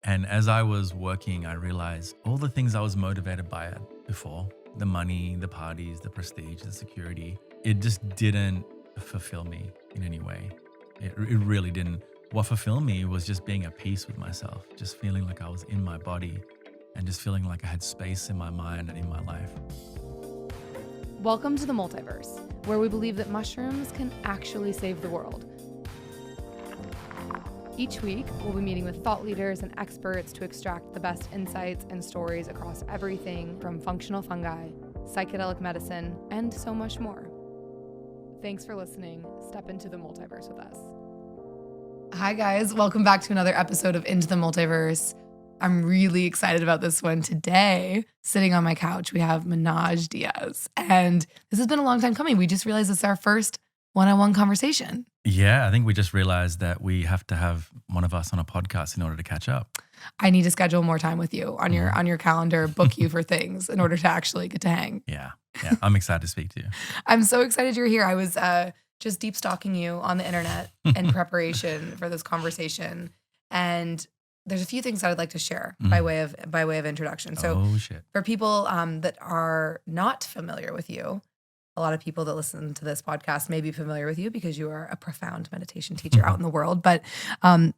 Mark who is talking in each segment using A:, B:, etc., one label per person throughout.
A: And as I was working, I realized all the things I was motivated by it before, the money, the parties, the prestige, the security, it just didn't fulfill me in any way. It really didn't. What fulfilled me was just being at peace with myself, just feeling like I was in my body and just feeling like I had space in my mind and in my life.
B: Welcome to the Multiverse, where we believe that mushrooms can actually save the world. Each week, we'll be meeting with thought leaders and experts to extract the best insights and stories across everything from functional fungi, psychedelic medicine, and so much more. Thanks for listening. Step into the multiverse with us. Hi, guys. Welcome back to another episode of Into the Multiverse. I'm really excited about this one today. Sitting on my couch, we have Manoj Dias. And this has been a long time coming. We just realized it's our first one-on-one conversation.
A: Yeah, I think we just realized that we have to have one of us on a podcast in order to catch up.
B: I need to schedule more time with you on your calendar, book you for things in order to actually get to hang.
A: Yeah. I'm excited to speak to you.
B: I'm so excited you're here. I was just deep stalking you on the internet in preparation for this conversation. And there's a few things that I'd like to share by way of introduction. So for people that are not familiar with you, a lot of people that listen to this podcast may be familiar with you because you are a profound meditation teacher out in the world. But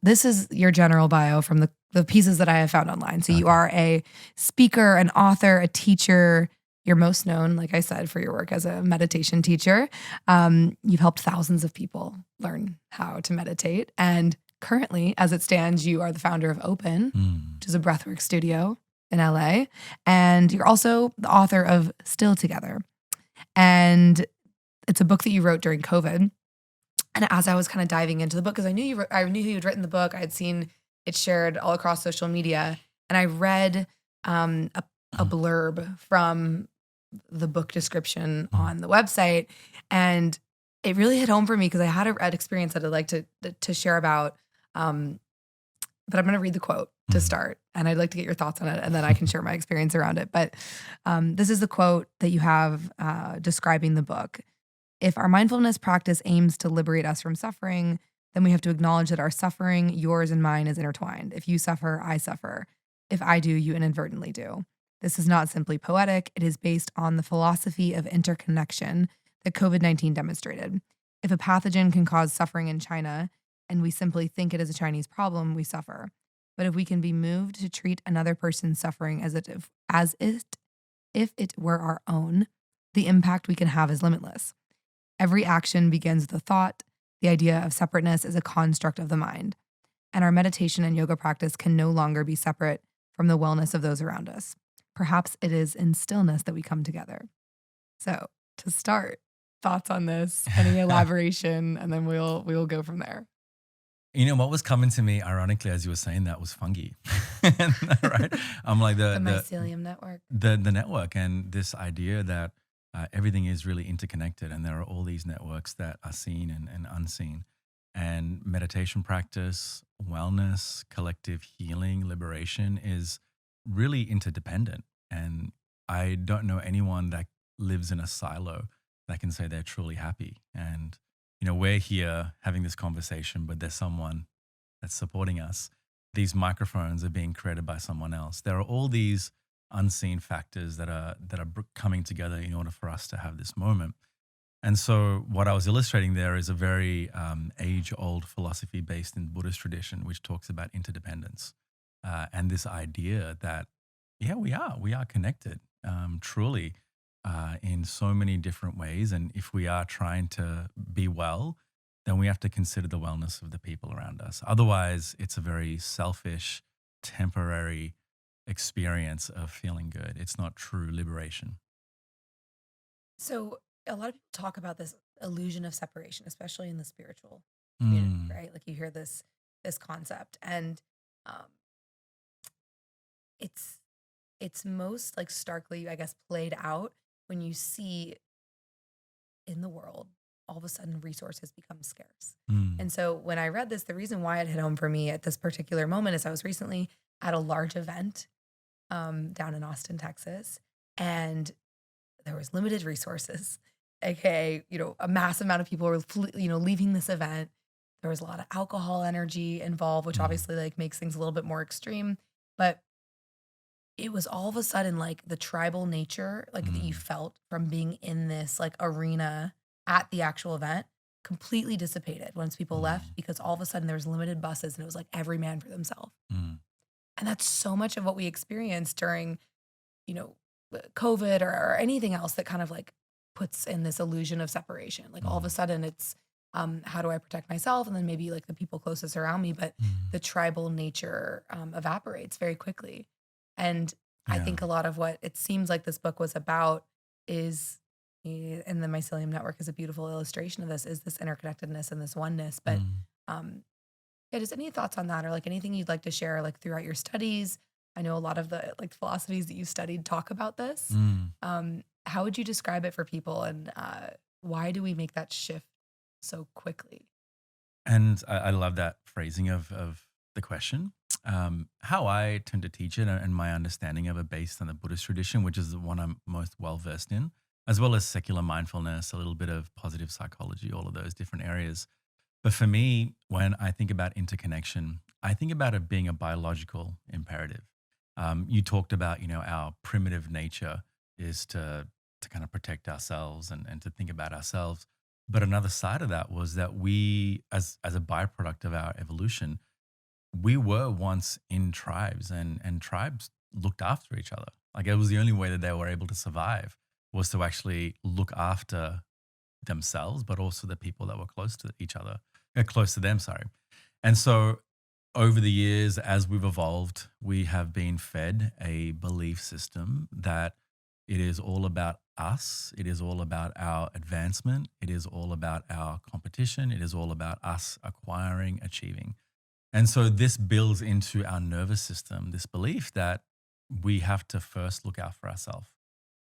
B: this is your general bio from the pieces that I have found online. So you are a speaker, an author, a teacher. You're most known, like I said, for your work as a meditation teacher. You've helped thousands of people learn how to meditate. And currently, as it stands, you are the founder of Open, which is a breathwork studio in LA. And you're also the author of Still Together. And it's a book that you wrote during COVID. And as I was kind of diving into the book, because I knew you'd written the book, I had seen it shared all across social media, and I read a blurb from the book description on the website, and it really hit home for me because I had an experience that I'd like to share about. But I'm going to read the quote to start, and I'd like to get your thoughts on it, and then I can share my experience around it. But this is the quote that you have describing the book. If our mindfulness practice aims to liberate us from suffering, then we have to acknowledge that our suffering, yours and mine, is intertwined. If you suffer, I suffer. If I do, you inadvertently do. This is not simply poetic. It is based on the philosophy of interconnection that COVID-19 demonstrated. If a pathogen can cause suffering in China, and we simply think it is a Chinese problem, we suffer. But if we can be moved to treat another person's suffering as if it were our own, the impact we can have is limitless. Every action begins with a thought. The idea of separateness is a construct of the mind. And our meditation and yoga practice can no longer be separate from the wellness of those around us. Perhaps it is in stillness that we come together. So to start, thoughts on this, any elaboration, and then we'll go from there.
A: You know, what was coming to me, ironically, as you were saying that, was fungi, right? I'm like the
B: mycelium network.
A: The network, and this idea that everything is really interconnected, and there are all these networks that are seen and unseen. And meditation practice, wellness, collective healing, liberation is really interdependent. And I don't know anyone that lives in a silo that can say they're truly happy. And you know, we're here having this conversation, but there's someone that's supporting us. These microphones are being created by someone else. There are all these unseen factors that are coming together in order for us to have this moment. And so what I was illustrating there is a very age-old philosophy based in Buddhist tradition, which talks about interdependence and this idea that, yeah, we are connected, truly. In so many different ways. And if we are trying to be well, then we have to consider the wellness of the people around us. Otherwise, it's a very selfish, temporary experience of feeling good. It's not true liberation.
B: So a lot of people talk about this illusion of separation, especially in the spiritual community, right? Like you hear this concept, and it's most like starkly, I guess, played out when you see in the world, all of a sudden resources become scarce. And so when I read this, the reason why it hit home for me at this particular moment is I was recently at a large event down in Austin, Texas, and there was limited resources, aka, a massive amount of people were, leaving this event. There was a lot of alcohol energy involved, which
A: Mm,
B: obviously like makes things a little bit more extreme. But it was all of a sudden like the tribal nature like that you
A: mm,
B: felt from being in this like arena at the actual event completely dissipated once people left
A: mm,
B: because all of a sudden there was limited buses and it was like every man for themselves.
A: mm.
B: And that's so much of what we experienced during, you know, COVID or anything else that kind of like puts in this illusion of separation. Like all of a
A: Mm,
B: sudden it's how do I protect myself and then maybe like the people closest around me, but
A: mm.
B: the tribal nature evaporates very quickly. And I
A: Yeah.
B: think a lot of what it seems like this book was about is and the mycelium network is a beautiful illustration of this, is this interconnectedness and this oneness. But
A: Mm,
B: um, yeah, just any thoughts on that or like anything you'd like to share like throughout your studies? I know a lot of the like philosophies that you studied talk about this.
A: mm.
B: How would you describe it for people and why do we make that shift so quickly?
A: And I love that phrasing of the question. How I tend to teach it and my understanding of it based on the Buddhist tradition, which is the one I'm most well versed in, as well as secular mindfulness, a little bit of positive psychology, all of those different areas. But for me, when I think about interconnection, I think about it being a biological imperative. You talked about, our primitive nature is to kind of protect ourselves and to think about ourselves. But another side of that was that we, as a byproduct of our evolution, we were once in tribes, and tribes looked after each other. Like it was the only way that they were able to survive was to actually look after themselves, but also the people that were close to each other, close to them, sorry. And so over the years, as we've evolved, we have been fed a belief system that it is all about us. It is all about our advancement. It is all about our competition. It is all about us acquiring, achieving. And so this builds into our nervous system this belief that we have to first look out for ourselves,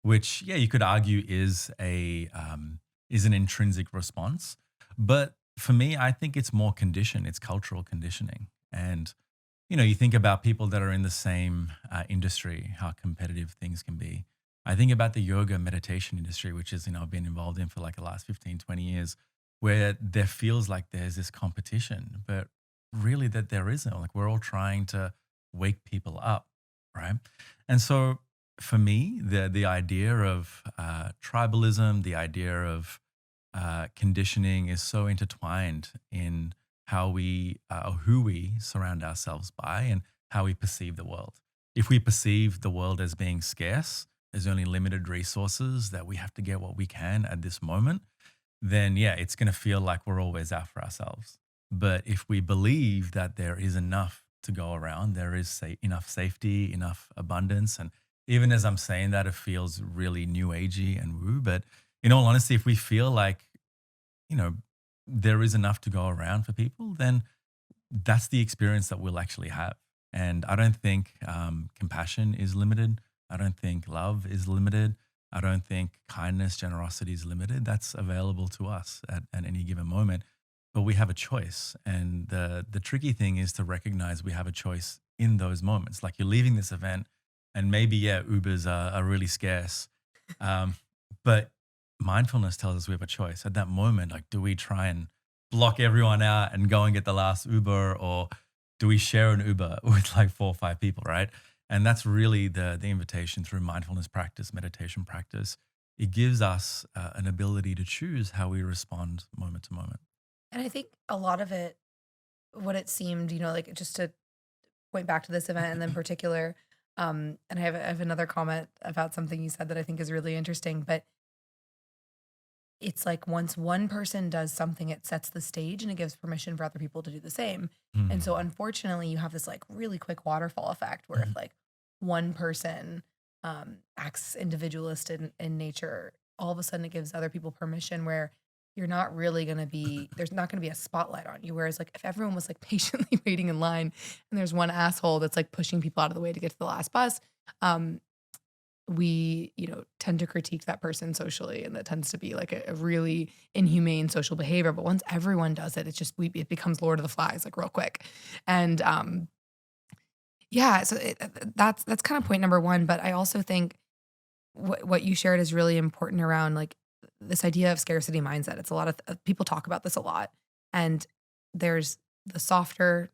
A: which, yeah, you could argue is an intrinsic response. But for me, I think it's more condition. It's cultural conditioning. And you think about people that are in the same industry, how competitive things can be. I think about the yoga meditation industry, which is, I've been involved in for like the last 15, 20 years, where there feels like there's this competition, but really that there isn't. Like we're all trying to wake people up, right? And so for me, the idea of tribalism, the idea of conditioning is so intertwined in how who we surround ourselves by and how we perceive the world. If we perceive the world as being scarce, there's only limited resources that we have to get what we can at this moment, then yeah, it's going to feel like we're always out for ourselves. But if we believe that there is enough to go around, there is enough safety, enough abundance, and even as I'm saying that, it feels really new agey and woo. But in all honesty, if we feel like you know there is enough to go around for people, then that's the experience that we'll actually have. And I don't think compassion is limited. I don't think love is limited. I don't think kindness, generosity is limited. That's available to us at any given moment. But we have a choice. And the tricky thing is to recognize we have a choice in those moments. Like you're leaving this event, and maybe, yeah, Ubers are really scarce. Um, but mindfulness tells us we have a choice. At that moment, like, do we try and block everyone out and go and get the last Uber, or do we share an Uber with like 4 or 5 people, right? And that's really the invitation through mindfulness practice, meditation practice. It gives us an ability to choose how we respond moment to moment.
B: And I think a lot of it, what it seemed, like just to point back to this event and then particular, and I have another comment about something you said that I think is really interesting, but it's like once one person does something, it sets the stage and it gives permission for other people to do the same. And so
A: Mm,
B: unfortunately, you have this like really quick waterfall effect where if
A: mm,
B: like one person acts individualist in nature, all of a sudden it gives other people permission where you're not really going to be, there's not going to be a spotlight on you. Whereas like if everyone was like patiently waiting in line and there's one asshole that's like pushing people out of the way to get to the last bus, um, we, tend to critique that person socially, and that tends to be like a really inhumane social behavior. But once everyone does it, it's just it becomes Lord of the Flies like real quick. And yeah, so that's kind of point number one. But I also think what you shared is really important around like this idea of scarcity mindset. It's a lot of people talk about this a lot, and there's the softer,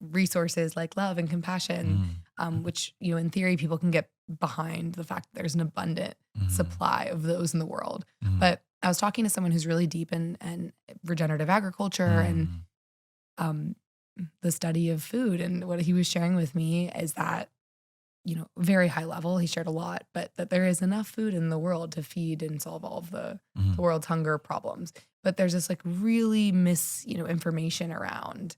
B: resources like love and compassion, which, in theory, people can get behind the fact that there's an abundant supply of those in the world. But I was talking to someone who's really deep in regenerative agriculture and the study of food. And what he was sharing with me is that, very high level, he shared a lot, but that there is enough food in the world to feed and solve all of the world's hunger problems. But there's this like really information around,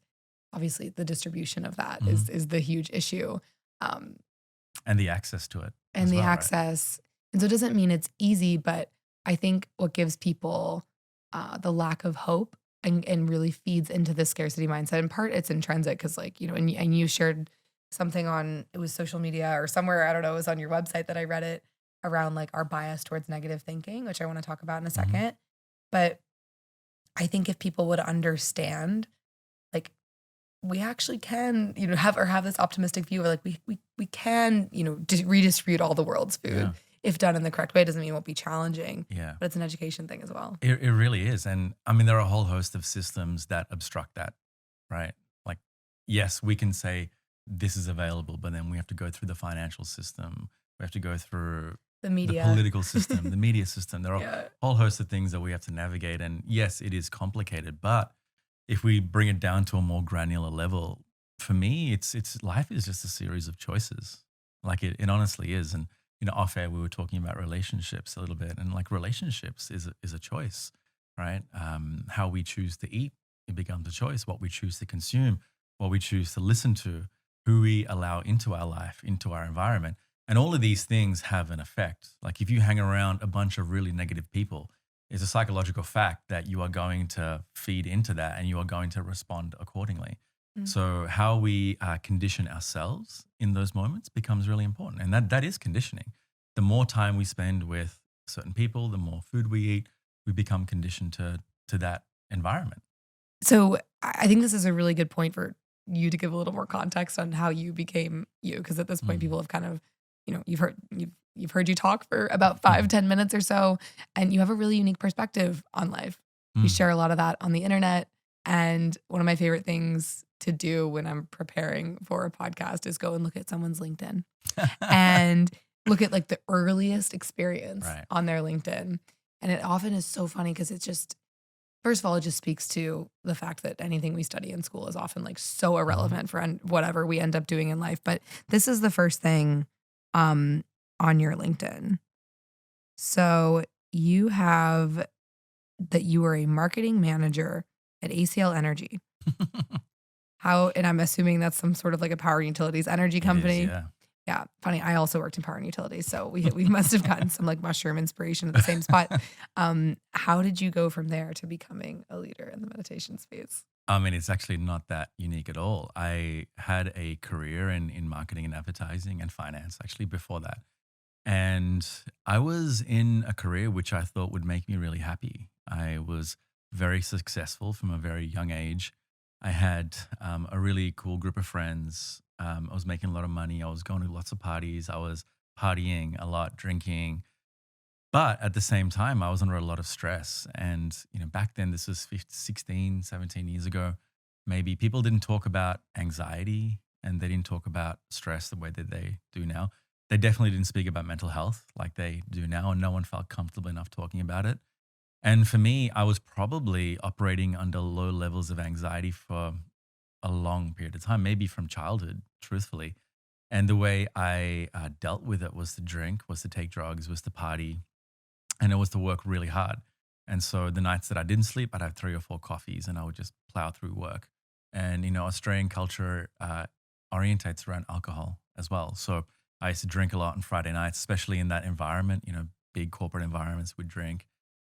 B: obviously the distribution of that is the huge issue.
A: And the access to it.
B: And the access. Right? And so it doesn't mean it's easy, but I think what gives people the lack of hope and really feeds into the scarcity mindset. In part, it's intrinsic because and you shared something on, it was social media or somewhere, I don't know, it was on your website that I read it around like our bias towards negative thinking, which I want to talk about in a second. But I think if people would understand, like, we actually can, have this optimistic view, or like we can, redistribute all the world's food. Yeah. If done in the correct way. It doesn't mean it won't be challenging. Yeah. But it's an education thing as well.
A: It really is. And I mean, there are a whole host of systems that obstruct that, right? Like, yes, we can say this is available, but then we have to go through the financial system. We have to go through
B: the media,
A: the political system, the media system. There are a whole host of things that we have to navigate. And yes, it is complicated, but if we bring it down to a more granular level, for me, it's life is just a series of choices. Like it honestly is. And off air, we were talking about relationships a little bit, and like relationships is a choice, right? How we choose to eat, it becomes a choice. What we choose to consume, what we choose to listen to, who we allow into our life, into our environment. And all of these things have an effect. Like if you hang around a bunch of really negative people, it's a psychological fact that you are going to feed into that and you are going to respond accordingly. So how we condition ourselves in those moments becomes really important. And that is conditioning. The more time we spend with certain people, the more food we eat, we become conditioned to that environment.
B: So I think this is a really good point for you to give a little more context on how you became you. Because at this point, people have kind of, you've heard you talk for about 5-10 minutes or so, and you have a really unique perspective on life. You share a lot of that on the internet. And one of my favorite things to do when I'm preparing for a podcast is go and look at someone's LinkedIn and look at like the earliest experience on their LinkedIn. And it often is so funny because it's just, first of all, it just speaks to the fact that anything we study in school is often like so irrelevant for whatever we end up doing in life. But this is the first thing on your LinkedIn. So you have that you were a marketing manager at ACL Energy. And I'm assuming that's some sort of like a power utilities energy company. Yeah. Funny. I also worked in power and utilities. So we must have gotten some like mushroom inspiration at the same spot. How did you go from there to becoming a leader in the meditation space?
A: I mean, it's actually not that unique at all. I had a career in marketing and advertising and finance actually before that. And I was in a career which I thought would make me really happy. I was very successful from a very young age. I had a really cool group of friends. I was making a lot of money. I was going to lots of parties. I was partying a lot, drinking. But at the same time, I was under a lot of stress. And, back then, this was 16, 17 years ago, maybe people didn't talk about anxiety and they didn't talk about stress the way that they do now. They definitely didn't speak about mental health like they do now, and no one felt comfortable enough talking about it. And for me, I was probably operating under low levels of anxiety for a long period of time, maybe from childhood, truthfully. And the way I dealt with it was to drink, was to take drugs, was to party, and it was to work really hard. And so the nights that I didn't sleep, I'd have 3 or 4 coffees and I would just plow through work. And, Australian culture orientates around alcohol as well. So I used to drink a lot on Friday nights, especially in that environment, big corporate environments would drink.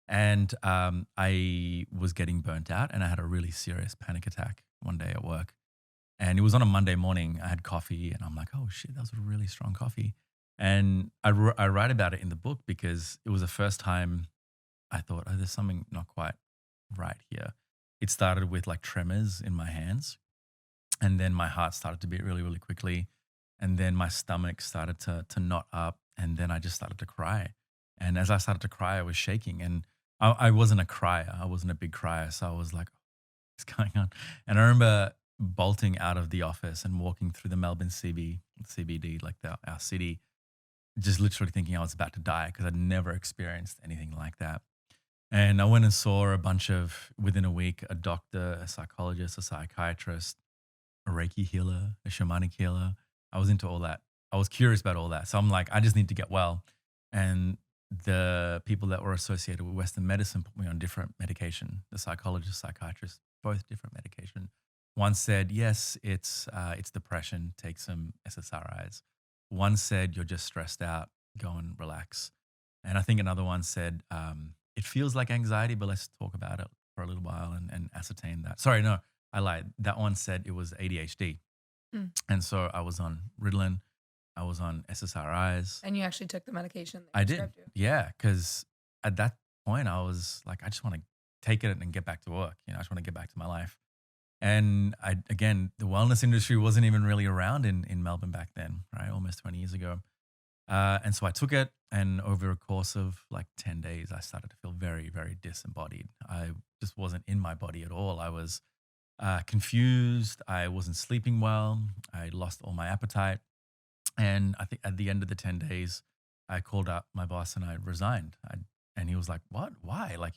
A: And I was getting burnt out and I had a really serious panic attack one day at work. And it was on a Monday morning. I had coffee and I'm like, oh shit, that was a really strong coffee. And I write about it in the book because it was the first time I thought, oh, there's something not quite right here. It started with like tremors in my hands. And then my heart started to beat really, really quickly. And then my stomach started to knot up. And then I just started to cry. And as I started to cry, I was shaking. And I wasn't a crier. I wasn't a big crier. So I was like, is going on? And I remember bolting out of the office and walking through the Melbourne CBD, like our city, just literally thinking I was about to die because I'd never experienced anything like that. And I went and saw within a week, a doctor, a psychologist, a psychiatrist, a Reiki healer, a shamanic healer. I was into all that. I was curious about all that. So I'm like, I just need to get well. And the people that were associated with Western medicine put me on different medication. The psychologist, psychiatrist, both different medication. One said, yes, it's depression, take some SSRIs. One said, you're just stressed out, go and relax. And I think another one said, it feels like anxiety, but let's talk about it for a little while and ascertain that. Sorry, no, I lied. That one said it was ADHD. And so I was on Ritalin, I was on SSRIs.
B: And you actually took the medication
A: I did. Yeah, because at that point I was like, I just want to take it and get back to work. I just want to get back to my life. And again, the wellness industry wasn't even really around in Melbourne back then, right? Almost 20 years ago. And so I took it, and over a course of like 10 days, I started to feel very, very disembodied. I just wasn't in my body at all. I was confused. I wasn't sleeping well. I lost all my appetite. And I think at the end of the 10 days, I called up my boss and I resigned. And he was like, what? Why? Like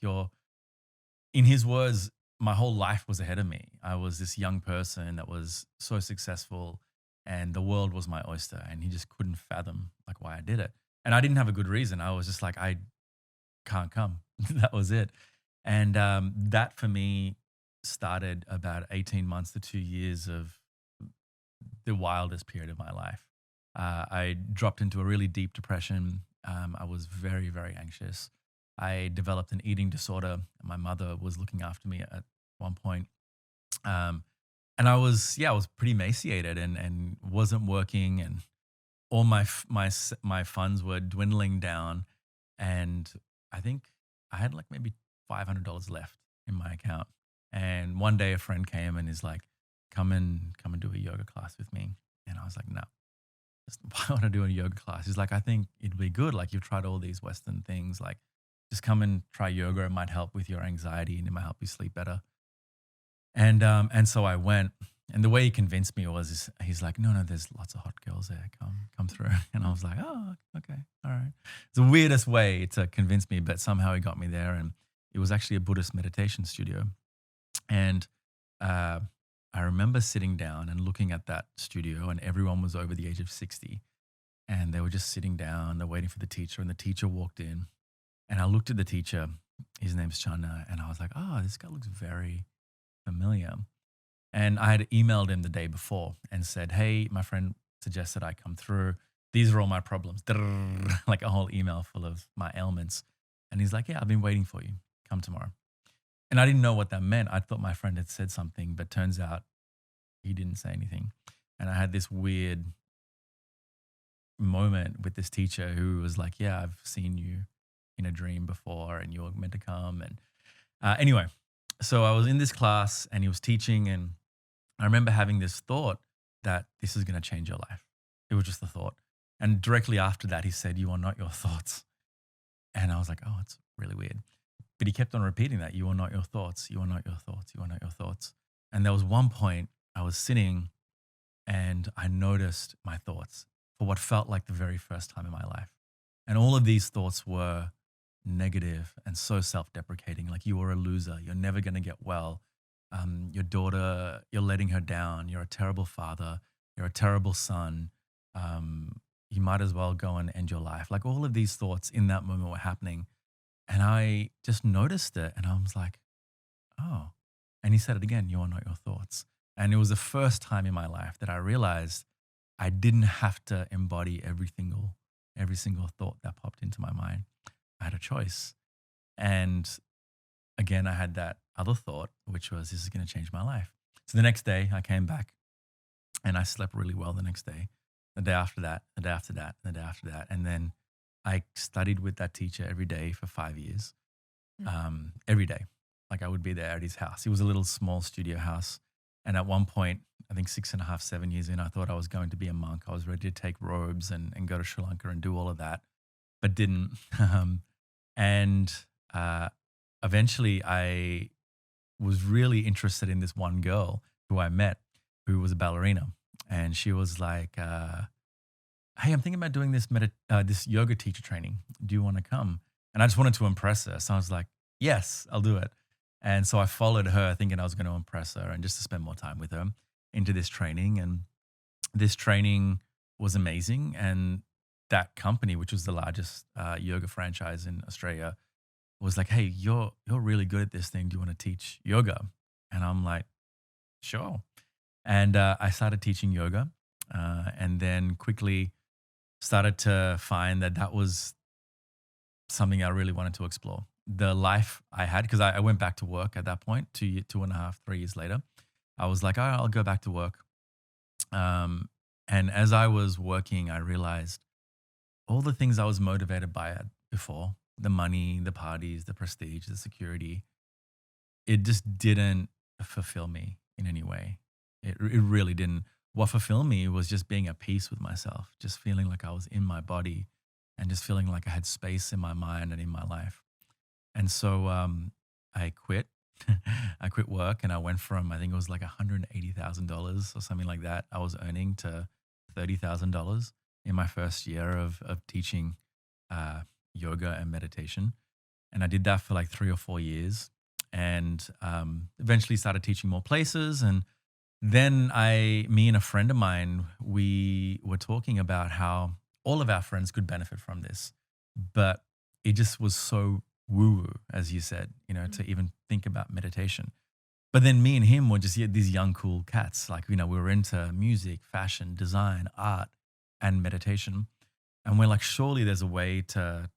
A: in his words, my whole life was ahead of me. I was this young person that was so successful and the world was my oyster, and he just couldn't fathom like why I did it. And I didn't have a good reason. I was just like, I can't come. That was it. And that for me started about 18 months to 2 years of the wildest period of my life. I dropped into a really deep depression. I was very, very anxious. I developed an eating disorder. My mother was looking after me at one point. And I was pretty emaciated and wasn't working, and all my funds were dwindling down. And I think I had like maybe $500 left in my account. And one day a friend came and is like, come and do a yoga class with me. And I was like, no, why would I do a yoga class? He's like, I think it'd be good. Like, you've tried all these Western things. Like, just come and try yoga. It might help with your anxiety and it might help you sleep better. And so I went, and the way he convinced me was, he's like, no, there's lots of hot girls there. Come through. And I was like, oh, okay, all right. It's the weirdest way to convince me, but somehow he got me there. And it was actually a Buddhist meditation studio. And I remember sitting down and looking at that studio, and everyone was over the age of 60. And they were just sitting down, they're waiting for the teacher, and the teacher walked in. And I looked at the teacher, his name's Chana, and I was like, oh, this guy looks very familiar. And I had emailed him the day before and said, hey, my friend suggested I come through. These are all my problems. Like a whole email full of my ailments. And he's like, yeah, I've been waiting for you. Come tomorrow. And I didn't know what that meant. I thought my friend had said something, but turns out he didn't say anything. And I had this weird moment with this teacher who was like, yeah, I've seen you in a dream before and you were meant to come. And anyway, so I was in this class and he was teaching, and I remember having this thought that this is going to change your life. It was just a thought. And directly after that, he said, you are not your thoughts. And I was like, oh, it's really weird. But he kept on repeating that. You are not your thoughts. You are not your thoughts. You are not your thoughts. And there was one point I was sitting and I noticed my thoughts for what felt like the very first time in my life. And all of these thoughts were negative and so self-deprecating. Like, you are a loser. You're never going to get well. Your daughter, you're letting her down. You're a terrible father. You're a terrible son. You might as well go and end your life. Like, all of these thoughts in that moment were happening. And I just noticed it, and I was like, oh. And he said it again, you are not your thoughts. And it was the first time in my life that I realized I didn't have to embody every single thought that popped into my mind. I had a choice. And again, I had that other thought, which was, this is going to change my life. So the next day I came back and I slept really well the next day, the day after that, the day after that, the day after that. And then I studied with that teacher every day for 5 years, every day. Like, I would be there at his house. It was a little small studio house. And at one point, I think 6.5, 7 years in, I thought I was going to be a monk. I was ready to take robes and go to Sri Lanka and do all of that, but didn't. And eventually I was really interested in this one girl who I met who was a ballerina. And she was like, hey, I'm thinking about doing this yoga teacher training. Do you want to come? And I just wanted to impress her. So I was like, yes, I'll do it. And so I followed her thinking I was going to impress her and just to spend more time with her into this training. And this training was amazing. And that company, which was the largest yoga franchise in Australia, was like, hey, you're really good at this thing. Do you want to teach yoga? And I'm like, sure. And I started teaching yoga, and then quickly started to find that that was something I really wanted to explore. The life I had, because I went back to work at that point, 2.5, 3 years later. I was like, oh, I'll go back to work. And as I was working, I realized all the things I was motivated by it before, the money, the parties, the prestige, the security, it just didn't fulfill me in any way. It really didn't. What fulfilled me was just being at peace with myself, just feeling like I was in my body and just feeling like I had space in my mind and in my life. And so I quit. I quit work and I went from, I think it was like $180,000 or something like that I was earning to $30,000 in my first year of teaching yoga and meditation. And I did that for like 3 or 4 years and eventually started teaching more places. And then me and a friend of mine, we were talking about how all of our friends could benefit from this, but it just was so woo-woo, as you said, to even think about meditation. But then me and him were just these young, cool cats. Like, we were into music, fashion, design, art, and meditation. And we're like, surely there's a way to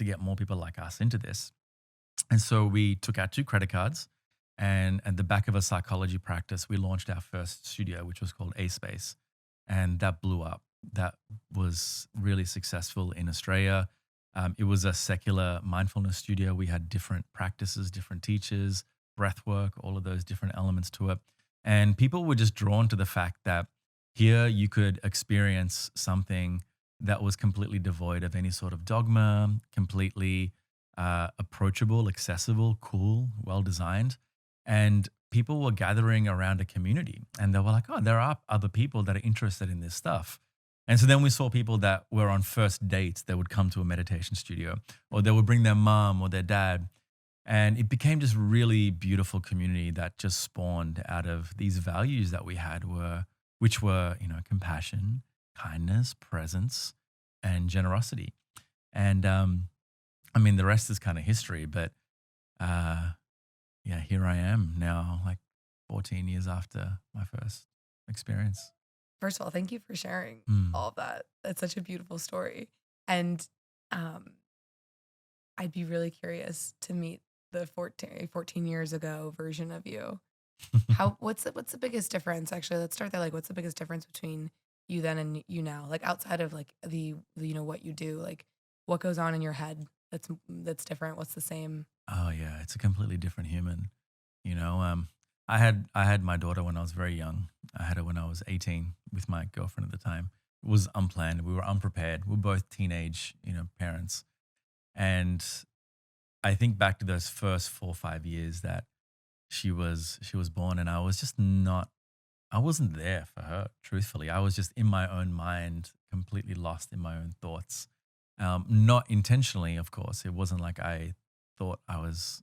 A: get more people like us into this. And so we took out 2 credit cards and at the back of a psychology practice, we launched our first studio, which was called A Space. And that blew up. That was really successful in Australia. It was a secular mindfulness studio. We had different practices, different teachers, breathwork, all of those different elements to it. And people were just drawn to the fact that here you could experience something that was completely devoid of any sort of dogma, completely approachable, accessible, cool, well designed. And people were gathering around a community and they were like, oh, there are other people that are interested in this stuff. And so then we saw people that were on first dates that would come to a meditation studio or they would bring their mom or their dad. And it became this really beautiful community that just spawned out of these values that we had which were, compassion, kindness, presence, and generosity. And I mean, the rest is kind of history, but yeah, here I am now, like 14 years after my first experience.
B: First of all, thank you for sharing
A: Mm.
B: all of that. That's such a beautiful story. And um, I'd be really curious to meet the 14 years ago version of you. What's the biggest difference? Actually, let's start there. Like, what's the biggest difference between you then and you now? Like outside of like the what you do, like what goes on in your head that's different? What's the same?
A: Oh yeah, it's a completely different human. You know, I had my daughter when I was very young. I had her when I was 18 with my girlfriend at the time. It was unplanned. We were unprepared. We were both teenage, parents. And I think back to those first 4 or 5 years that she was born, and I wasn't there for her. Truthfully, I was just in my own mind, completely lost in my own thoughts. Not intentionally, of course. It wasn't like I thought I was.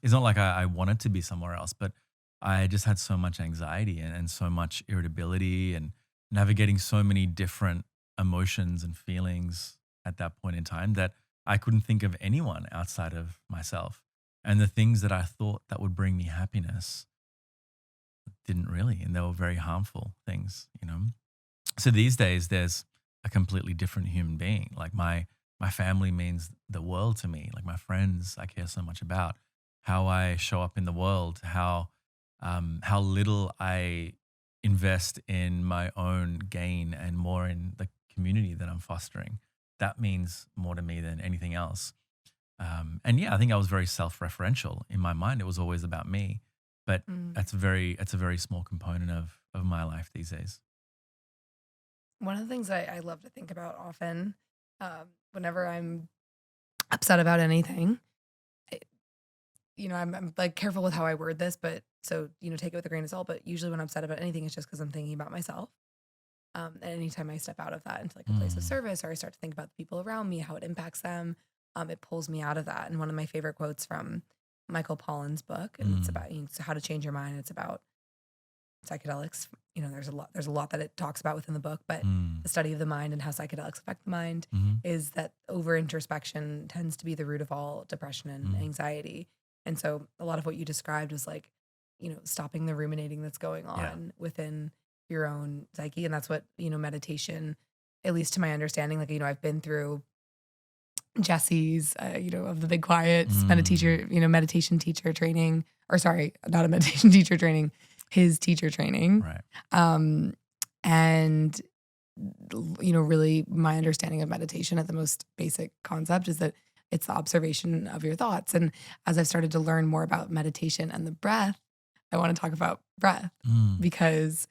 A: It's not like I wanted to be somewhere else, but I just had so much anxiety and so much irritability and navigating so many different emotions and feelings at that point in time that I couldn't think of anyone outside of myself. And the things that I thought that would bring me happiness didn't really, and they were very harmful things. So these days, there's a completely different human being. Like my family means the world to me. Like my friends, I care so much about how I show up in the world, how little I invest in my own gain and more in the community that I'm fostering. That means more to me than anything else. And yeah, I think I was very self-referential in my mind. It was always about me, but
B: Mm.
A: it's a very small component of my life these days.
B: One of the things I love to think about often, whenever I'm upset about anything, I'm like careful with how I word this, but so, take it with a grain of salt. But usually when I'm upset about anything, it's just because I'm thinking about myself. And anytime I step out of that into like a place of
A: Mm.
B: service, or I start to think about the people around me, how it impacts them, it pulls me out of that. And one of my favorite quotes from Michael Pollan's book, and it's
A: Mm.
B: about how to change your mind. It's about psychedelics. There's a lot that it talks about within the book, but
A: Mm.
B: the study of the mind and how psychedelics affect the mind
A: Mhm.
B: is that over introspection tends to be the root of all depression and
A: Mm.
B: anxiety. And so a lot of what you described was like, stopping the ruminating that's going
A: Yeah.
B: on within your own psyche. And that's what, meditation, at least to my understanding, like, I've been through Jesse's, of the Big Quiets,
A: Mm.
B: meditation teacher training, or sorry, not a meditation teacher training, his teacher training.
A: Right.
B: Um, and, really my understanding of meditation at the most basic concept is that it's the observation of your thoughts. And as I've started to learn more about meditation and the breath, I want to talk about breath
A: Mm.
B: because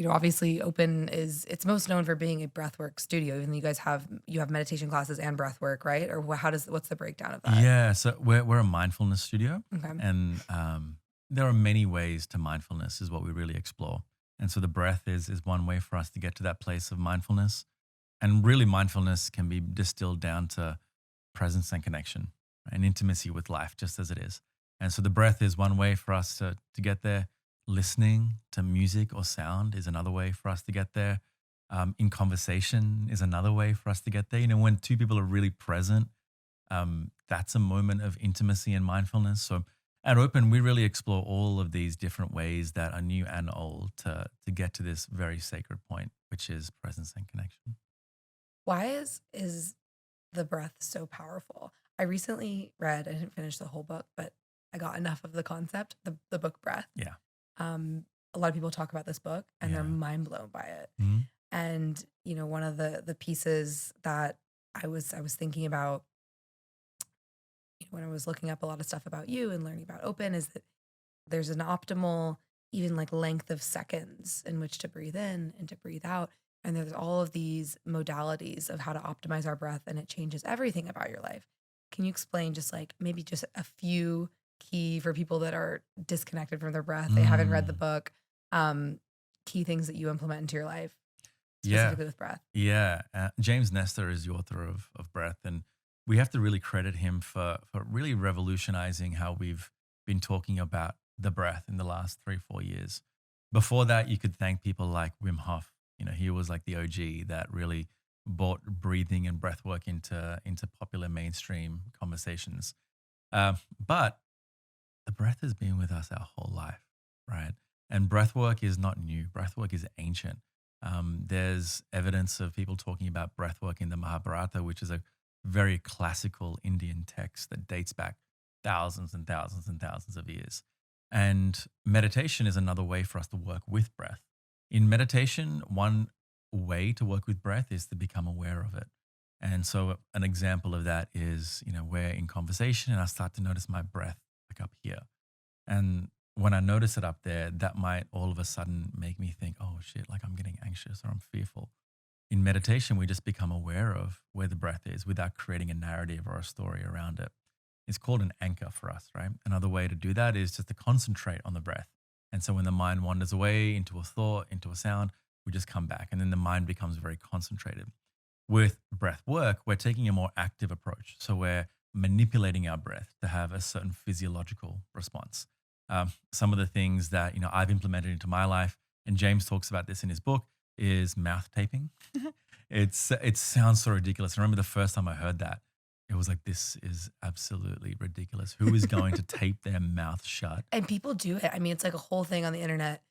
B: obviously Open it's most known for being a breathwork studio. Even though you have meditation classes and breathwork, right? Or what's the breakdown of that?
A: Yeah, so we're a mindfulness studio,
B: Okay.
A: and there are many ways to mindfulness, is what we really explore. And so the breath is one way for us to get to that place of mindfulness. And really, mindfulness can be distilled down to presence and connection and intimacy with life, just as it is. And so the breath is one way for us to get there. Listening to music or sound is another way for us to get there. In conversation is another way for us to get there. When two people are really present, that's a moment of intimacy and mindfulness. So at Open, we really explore all of these different ways that are new and old to get to this very sacred point, which is presence and connection.
B: Why is the breath so powerful? I recently read, I didn't finish the whole book, but I got enough of the concept, the book Breath.
A: Yeah.
B: A lot of people talk about this book and they're
A: Yeah.
B: mind blown by it.
A: Mhm.
B: And one of the pieces that I was thinking about when I was looking up a lot of stuff about you and learning about Open is that there's an optimal, even like length of seconds in which to breathe in and to breathe out. And there's all of these modalities of how to optimize our breath, and it changes everything about your life. Can you explain just like maybe just a few key for people that are disconnected from their breath? They haven't read the
A: Mm.
B: book. Key things that you implement into your life,
A: Yeah.
B: specifically with breath.
A: Yeah. James Nestor is the author of Breath, and we have to really credit him for really revolutionizing how we've been talking about the breath in the last 3-4 years. Before that, you could thank people like Wim Hof. He was like the OG that really brought breathing and breath work into popular mainstream conversations. But the breath has been with us our whole life, right? And breath work is not new. Breath work is ancient. There's evidence of people talking about breath work in the Mahabharata, which is a very classical Indian text that dates back thousands and thousands and thousands of years. And meditation is another way for us to work with breath. In meditation, one way to work with breath is to become aware of it. And so, an example of that is, we're in conversation and I start to notice my breath like up here. And when I notice it up there, that might all of a sudden make me think, oh shit, like I'm getting anxious or I'm fearful. In meditation, we just become aware of where the breath is without creating a narrative or a story around it. It's called an anchor for us, right? Another way to do that is just to concentrate on the breath. And so when the mind wanders away into a thought, into a sound, we just come back and then the mind becomes very concentrated. With breath work, we're taking a more active approach. So we're manipulating our breath to have a certain physiological response. Some of the things that I've implemented into my life, and James talks about this in his book, is mouth taping. It sounds so ridiculous. I remember the first time I heard that, it was like, this is absolutely ridiculous. Who is going to tape their mouth shut?
B: And people do it. I mean, it's like a whole thing on the internet.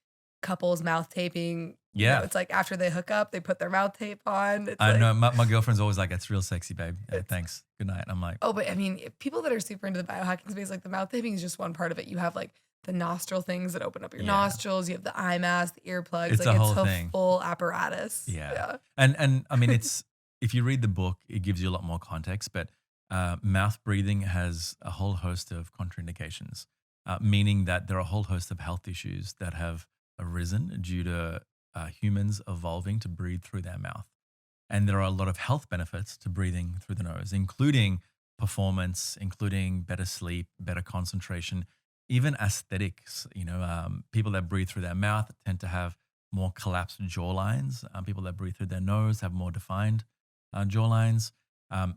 B: Couples mouth taping.
A: Yeah.
B: It's like after they hook up, they put their mouth tape on. It's
A: I
B: like,
A: know. My girlfriend's always like, it's real sexy, babe. Thanks. Good night. I'm like,
B: oh, but I mean, people that are super into the biohacking space, like the mouth taping is just one part of it. You have like the nostril things that open up your
A: Yeah.
B: nostrils. You have the eye mask, the earplugs.
A: It's
B: like
A: a whole thing.
B: Full apparatus.
A: Yeah. And I mean, if you read the book, it gives you a lot more context, but mouth breathing has a whole host of contraindications, meaning that there are a whole host of health issues that have arisen due to humans evolving to breathe through their mouth. And there are a lot of health benefits to breathing through the nose, including performance, including better sleep, better concentration, even aesthetics. People that breathe through their mouth tend to have more collapsed jawlines. People that breathe through their nose have more defined jawlines.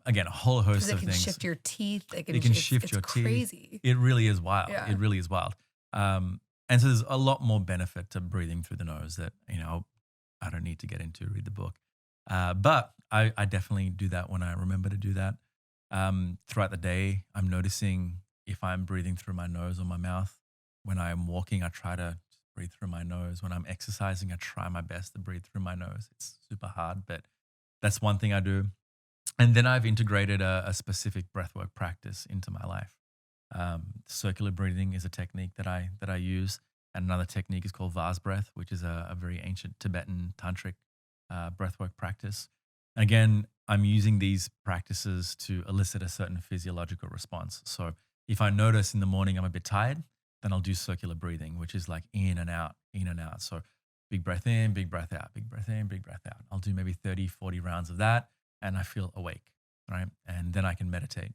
A: Again, a whole host
B: Because it
A: of
B: can
A: things.
B: shift your teeth.
A: It can shift your
B: it's
A: teeth.
B: crazy.
A: It really is wild.
B: Yeah.
A: It really is wild. And so there's a lot more benefit to breathing through the nose that, I don't need to get into, read the book. But I definitely do that when I remember to do that. Throughout the day, I'm noticing if I'm breathing through my nose or my mouth. When I'm walking, I try to breathe through my nose. When I'm exercising, I try my best to breathe through my nose. It's super hard, but that's one thing I do. And then I've integrated a specific breathwork practice into my life. Circular breathing is a technique that I use. And another technique is called vase breath, which is a very ancient Tibetan tantric breathwork practice. Again, I'm using these practices to elicit a certain physiological response. So if I notice in the morning I'm a bit tired, then I'll do circular breathing, which is like in and out, in and out. So big breath in, big breath out, big breath in, big breath out. I'll do maybe 30, 40 rounds of that and I feel awake, right? And then I can meditate.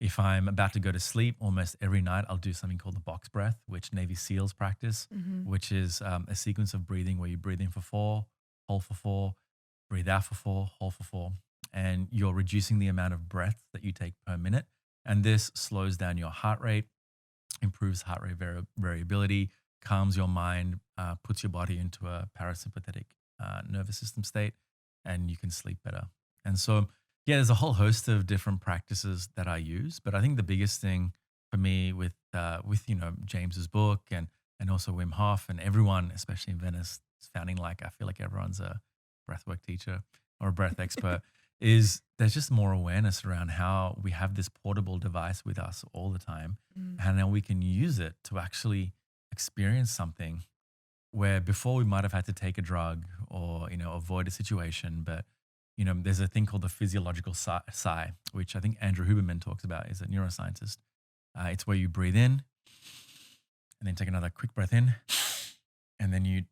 A: If I'm about to go to sleep, almost every night, I'll do something called the box breath, which Navy SEALs practice, which is a sequence of breathing where you breathe in for 4, hold for 4, breathe out for 4, hold for 4. And you're reducing the amount of breath that you take per minute. And this slows down your heart rate, improves heart rate variability, calms your mind, puts your body into a parasympathetic nervous system state, and you can sleep better. And so, yeah, there's a whole host of different practices that I use, but I think the biggest thing for me with James's book and also Wim Hof and everyone, especially in Venice, I feel like everyone's a breathwork teacher or a breath expert, is there's just more awareness around how we have this portable device with us all the time, and now we can use it to actually experience something where before we might have had to take a drug or avoid a situation, but there's a thing called the physiological sigh, which I think Andrew Huberman talks about. He's a neuroscientist. It's where you breathe in and then take another quick breath in, and then you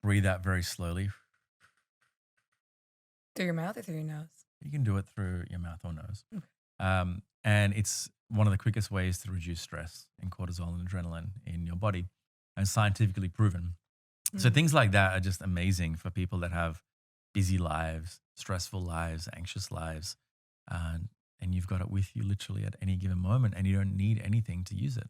A: breathe out very slowly.
B: Through your mouth or through your nose?
A: You can do it through your mouth or nose.
B: Okay.
A: And it's one of the quickest ways to reduce stress and cortisol and adrenaline in your body, and scientifically proven. So things like that are just amazing for people that have busy lives, stressful lives, anxious lives. And you've got it with you literally at any given moment, and you don't need anything to use it.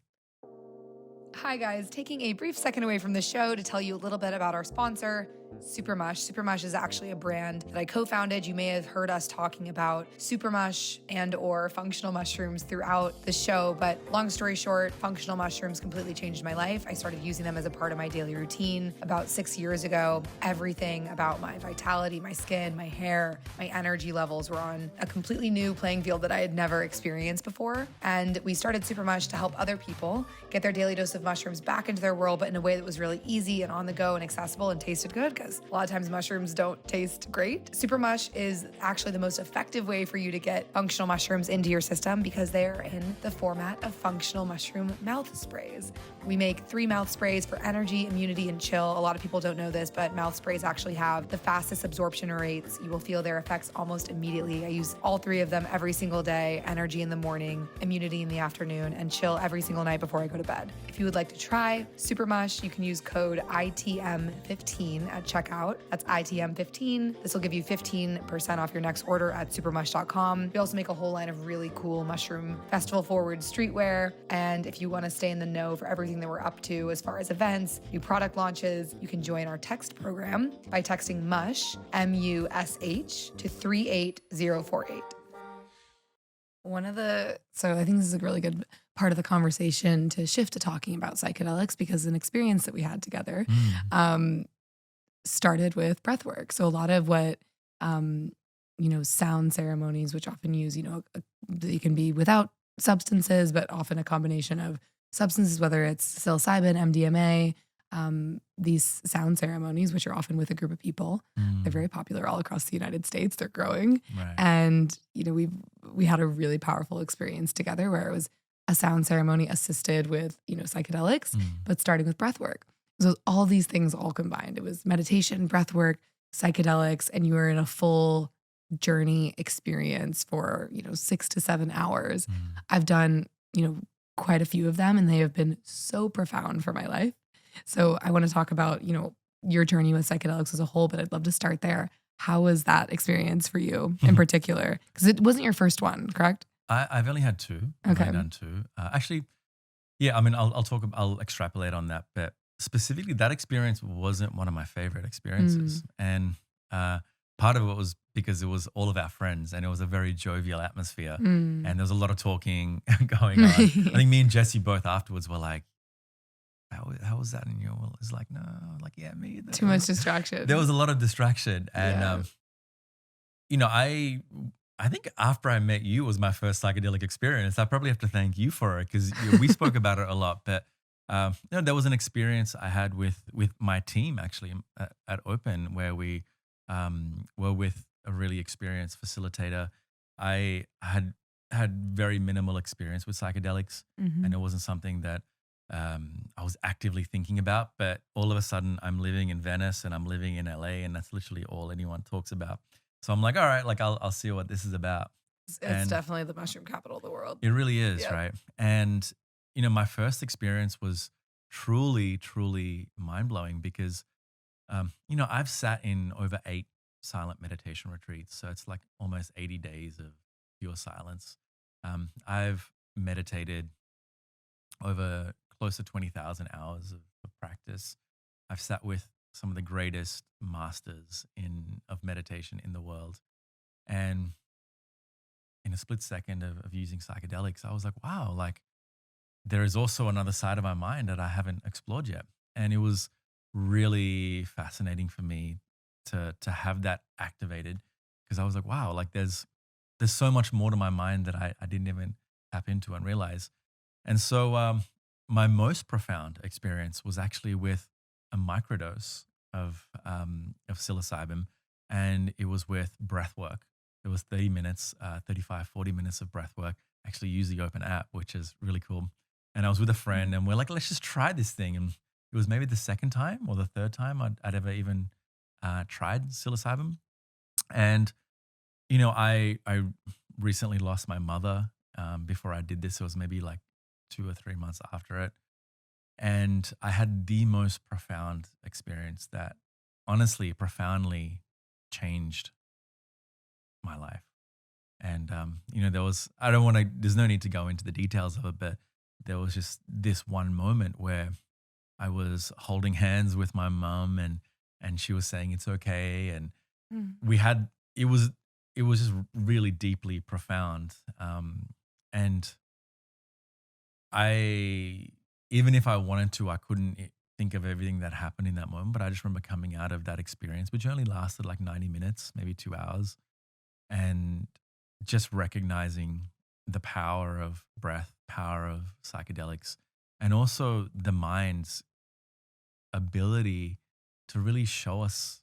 B: Hi guys, taking a brief second away from the show to tell you a little bit about our sponsor, Supermush. Supermush is actually a brand that I co-founded. You may have heard us talking about Supermush and or functional mushrooms throughout the show, but long story short, functional mushrooms completely changed my life. I started using them as a part of my daily routine about 6 years ago. Everything about my vitality, my skin, my hair, my energy levels were on a completely new playing field that I had never experienced before. And we started Supermush to help other people get their daily dose of mushrooms back into their world, but in a way that was really easy and on the go and accessible and tasted good, because a lot of times mushrooms don't taste great. Supermush is actually the most effective way for you to get functional mushrooms into your system because they are in the format of functional mushroom mouth sprays. We make 3 mouth sprays for energy, immunity, and chill. A lot of people don't know this, but mouth sprays actually have the fastest absorption rates. You will feel their effects almost immediately. I use all 3 of them every single day: energy in the morning, immunity in the afternoon, and chill every single night before I go to bed. If you would like to try Supermush, you can use code ITM15 at checkout. That's ITM15. This will give you 15% off your next order at supermush.com. We also make a whole line of really cool mushroom festival forward streetwear. And if you want to stay in the know for everything that we're up to as far as events, new product launches, you can join our text program by texting MUSH, MUSH, to 38048. So I think this is a really good part of the conversation to shift to talking about psychedelics, because an experience that we had together started with breathwork. So a lot of what, sound ceremonies, which often use, they can be without substances, but often a combination of substances, whether it's psilocybin, MDMA, these sound ceremonies, which are often with a group of people. They're very popular all across the United States. They're growing.
A: Right.
B: And, we had a really powerful experience together where it was a sound ceremony assisted with, psychedelics, but starting with breathwork. So all these things all combined. It was meditation, breathwork, psychedelics, and you were in a full journey experience for, 6 to 7 hours.
A: Mm.
B: I've done, quite a few of them, and they have been so profound for my life. So I want to talk about, your journey with psychedelics as a whole, but I'd love to start there. How was that experience for you in particular? Because it wasn't your first one, correct?
A: I've only had two. I've
B: Okay.
A: only done two. Actually, yeah. I mean, I'll extrapolate on that, but specifically, that experience wasn't one of my favorite experiences, and part of it was because it was all of our friends, and it was a very jovial atmosphere, and there was a lot of talking going on. I think me and Jesse both afterwards were like, how was that in your world? It's like, no, like, yeah, me either.
B: Too much distraction.
A: There was a lot of distraction. And, I think after I met you was my first psychedelic experience. I probably have to thank you for it because we spoke about it a lot. But, there was an experience I had with my team actually at Open where we were with a really experienced facilitator. I had very minimal experience with psychedelics, and it wasn't something that I was actively thinking about, but all of a sudden I'm living in Venice and I'm living in LA, and that's literally all anyone talks about. So I'm like, all right, like I'll see what this is about.
B: It's definitely the mushroom capital of the world.
A: It really is,
B: Yep.
A: right? And my first experience was truly, truly mind blowing because I've sat in over 8 silent meditation retreats, so it's like almost 80 days of pure silence. I've meditated over close to 20,000 hours of practice. I've sat with some of the greatest masters of meditation in the world. And in a split second of using psychedelics, I was like, wow, like there is also another side of my mind that I haven't explored yet. And it was really fascinating for me to have that activated because I was like, wow, like there's so much more to my mind that I didn't even tap into and realize. And so my most profound experience was actually with a microdose of psilocybin, and it was with breathwork. It was 30 minutes, 35, 40 minutes of breathwork. Actually use the Open app, which is really cool. And I was with a friend and we're like, let's just try this thing. And it was maybe the second time or the third time I'd ever even tried psilocybin. And, I recently lost my mother. Before I did this, it was maybe like 2 or 3 months after it. And I had the most profound experience that honestly, profoundly changed my life. And, I don't want to, there's no need to go into the details of it, but there was just this one moment where I was holding hands with my mum and she was saying it's okay. And
B: Mm.
A: we had, it was just really deeply profound. And I, even if I wanted to, I couldn't think of everything that happened in that moment. But I just remember coming out of that experience, which only lasted like 90 minutes, maybe 2 hours, and just recognizing the power of breath, power of psychedelics, and also the mind's ability to really show us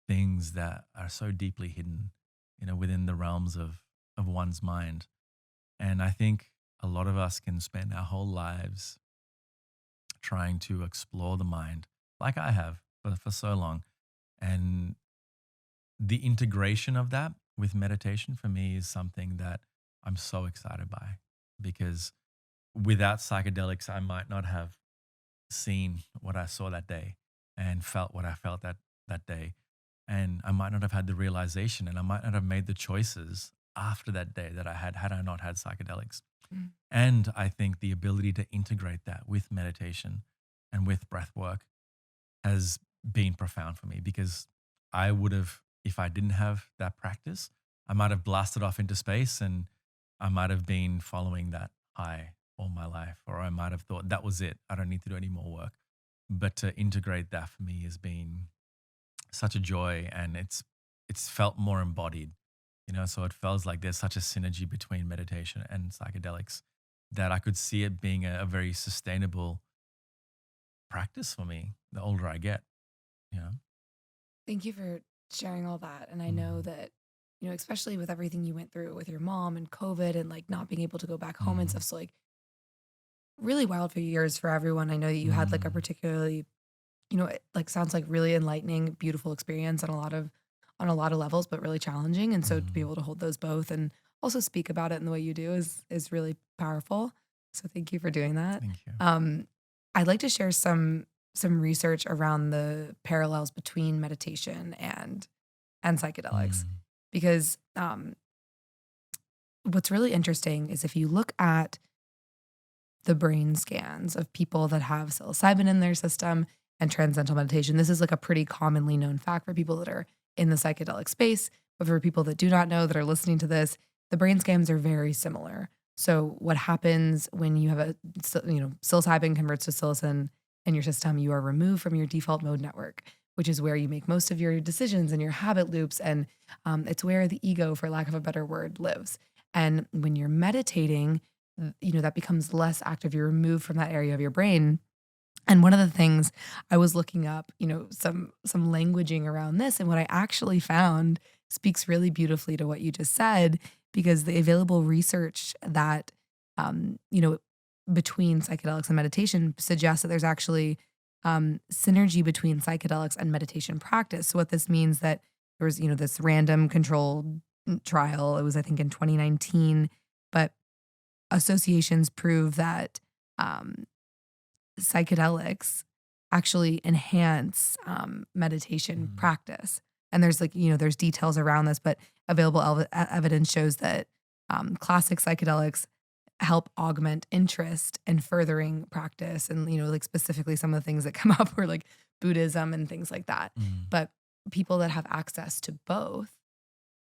A: things that are so deeply hidden, within the realms of one's mind. And I think a lot of us can spend our whole lives trying to explore the mind, like I have for so long. And the integration of that with meditation for me is something that I'm so excited by because without psychedelics, I might not have seen what I saw that day and felt what I felt that day. And I might not have had the realization and I might not have made the choices after that day that I had I not had psychedelics.
B: Mm.
A: And I think the ability to integrate that with meditation and with breath work has been profound for me because I would have, if I didn't have that practice, I might have blasted off into space and I might have been following that high all my life, or I might have thought that was it. I don't need to do any more work. But to integrate that for me has been such a joy, and it's felt more embodied, so it feels like there's such a synergy between meditation and psychedelics that I could see it being a very sustainable practice for me the older I get, you know.
B: Thank you for sharing all that. And I know
A: Mhm.
B: that, especially with everything you went through with your mom and COVID and like not being able to go back home and
A: Mhm.
B: stuff. So, like, really wild for years for everyone. I know that you had like a
A: Mhm.
B: particularly, it like sounds like really enlightening, beautiful experience and a lot of on a lot of levels, but really challenging. And so to be able to hold those both and also speak about it in the way you do is really powerful. So thank you for doing that.
A: Thank you.
B: I'd like to share some research around the parallels between meditation and psychedelics, because what's really interesting is if you look at the brain scans of people that have psilocybin in their system and transcendental meditation, this is like a pretty commonly known fact for people that are in the psychedelic space, but for people that do not know that are listening to this, the brain scans are very similar. So what happens when you have psilocybin converts to psilocin in your system, you are removed from your default mode network, which is where you make most of your decisions and your habit loops. And it's where the ego, for lack of a better word, lives. And when you're meditating, that becomes less active. You're removed from that area of your brain. And one of the things I was looking up, some languaging around this, and what I actually found speaks really beautifully to what you just said, because the available research that, between psychedelics and meditation suggests that there's actually synergy between psychedelics and meditation practice. So what this means that there was, this random controlled trial. It was, I think, in 2019, but associations prove that psychedelics actually enhance meditation practice. And there's there's details around this, but available evidence shows that classic psychedelics help augment interest and furthering practice. And, specifically some of the things that come up were like Buddhism and things like that. But people that have access to both,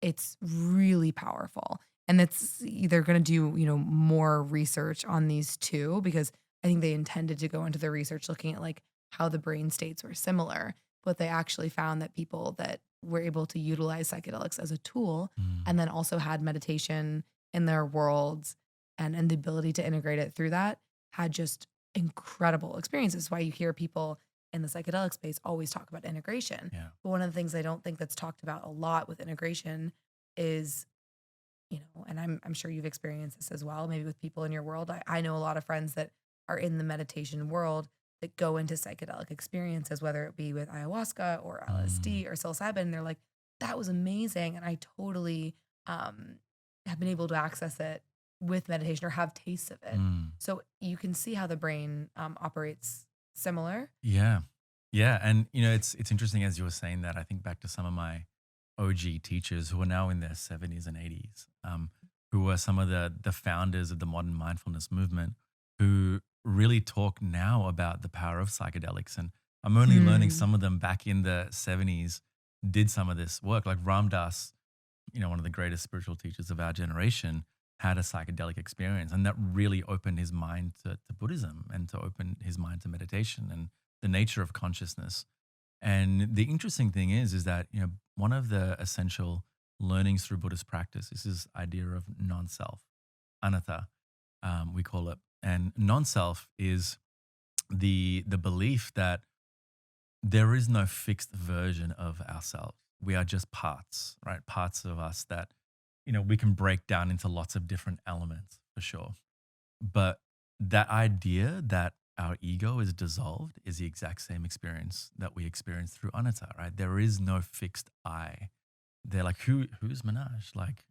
B: it's really powerful. And it's either going to do, more research on these two, because I think they intended to go into the research looking at like how the brain states were similar, but they actually found that people that were able to utilize psychedelics as a tool and then also had meditation in their worlds and the ability to integrate it through that had just incredible experiences. Why you hear people in the psychedelic space always talk about integration.
A: Yeah.
B: But one of the things I don't think that's talked about a lot with integration is, and I'm sure you've experienced this as well, maybe with people in your world. I know a lot of friends that are in the meditation world that go into psychedelic experiences, whether it be with ayahuasca or LSD or psilocybin. They're like, that was amazing. And I totally have been able to access it with meditation or have tastes of it. So you can see how the brain operates similar.
A: Yeah. Yeah. And, it's interesting as you were saying that. I think back to some of my OG teachers who are now in their 70s and 80s, who were some of the founders of the modern mindfulness movement, who really talk now about the power of psychedelics. And I'm only learning some of them back in the 70s did some of this work. Like Ram Dass, one of the greatest spiritual teachers of our generation, had a psychedelic experience. And that really opened his mind to Buddhism and to open his mind to meditation and the nature of consciousness. And the interesting thing is that, one of the essential learnings through Buddhist practice is this idea of non-self, anatta, we call it. And non-self is the belief that there is no fixed version of ourselves. We are just parts, right? Parts of us that, we can break down into lots of different elements for sure. But that idea that our ego is dissolved is the exact same experience that we experience through anatta, right? There is no fixed I. They're like, who's Manoj? Like,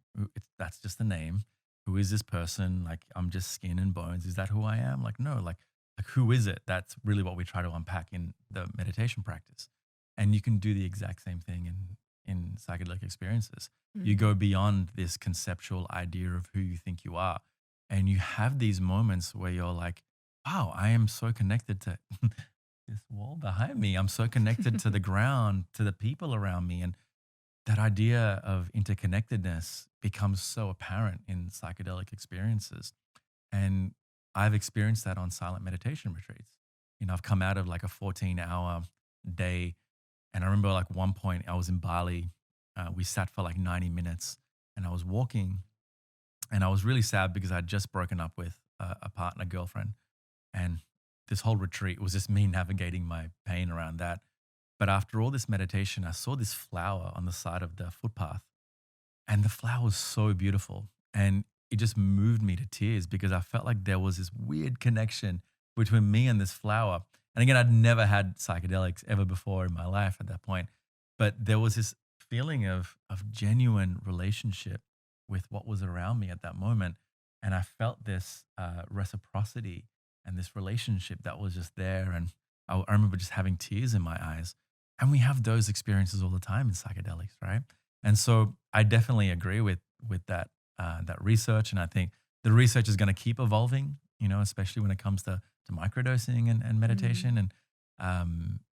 A: that's just the name. Who is this person? Like, I'm just skin and bones. Is that who I am? Like, no, like who is it? That's really what we try to unpack in the meditation practice. And you can do the exact same thing in psychedelic experiences. You go beyond this conceptual idea of who you think you are. And you have these moments where you're like, wow, I am so connected to this wall behind me. I'm so connected to the ground, to the people around me. And that idea of interconnectedness becomes so apparent in psychedelic experiences. And I've experienced that on silent meditation retreats. I've come out of like a 14-hour day. And I remember like one point I was in Bali. We sat for like 90 minutes and I was walking and I was really sad because I'd just broken up with a partner, girlfriend. And this whole retreat was just me navigating my pain around that. But after all this meditation, I saw this flower on the side of the footpath. And the flower was so beautiful. And it just moved me to tears because I felt like there was this weird connection between me and this flower. And again, I'd never had psychedelics ever before in my life at that point. But there was this feeling of genuine relationship with what was around me at that moment. And I felt this reciprocity and this relationship that was just there. And I remember just having tears in my eyes. And we have those experiences all the time in psychedelics, right? And so I definitely agree with that research, and I think the research is going to keep evolving. Especially when it comes to microdosing and
B: Mm.
A: meditation. And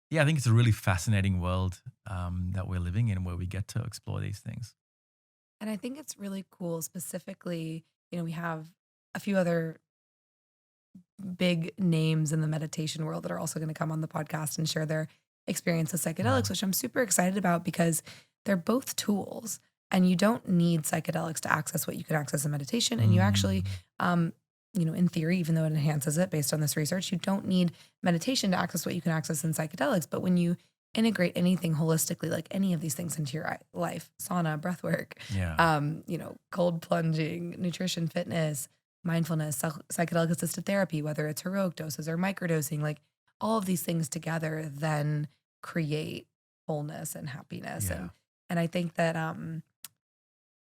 A: yeah, I think it's a really fascinating world that we're living in, where we get to explore these things.
B: And I think it's really cool. Specifically, we have a few other big names in the meditation world that are also going to come on the podcast and share their experience with psychedelics,
A: Mm.
B: which I'm super excited about because they're both tools. And you don't need psychedelics to access what you can access in meditation. And you actually,
A: Mm.
B: um, in theory, even though it enhances it based on this research, you don't need meditation to access what you can access in psychedelics. But when you integrate anything holistically, like any of these things into your life, sauna, breathwork,
A: Yeah.
B: cold plunging, nutrition, fitness, mindfulness, psychedelic assisted therapy, whether it's heroic doses or microdosing, like all of these things together then create wholeness and happiness.
A: Yeah.
B: And I think that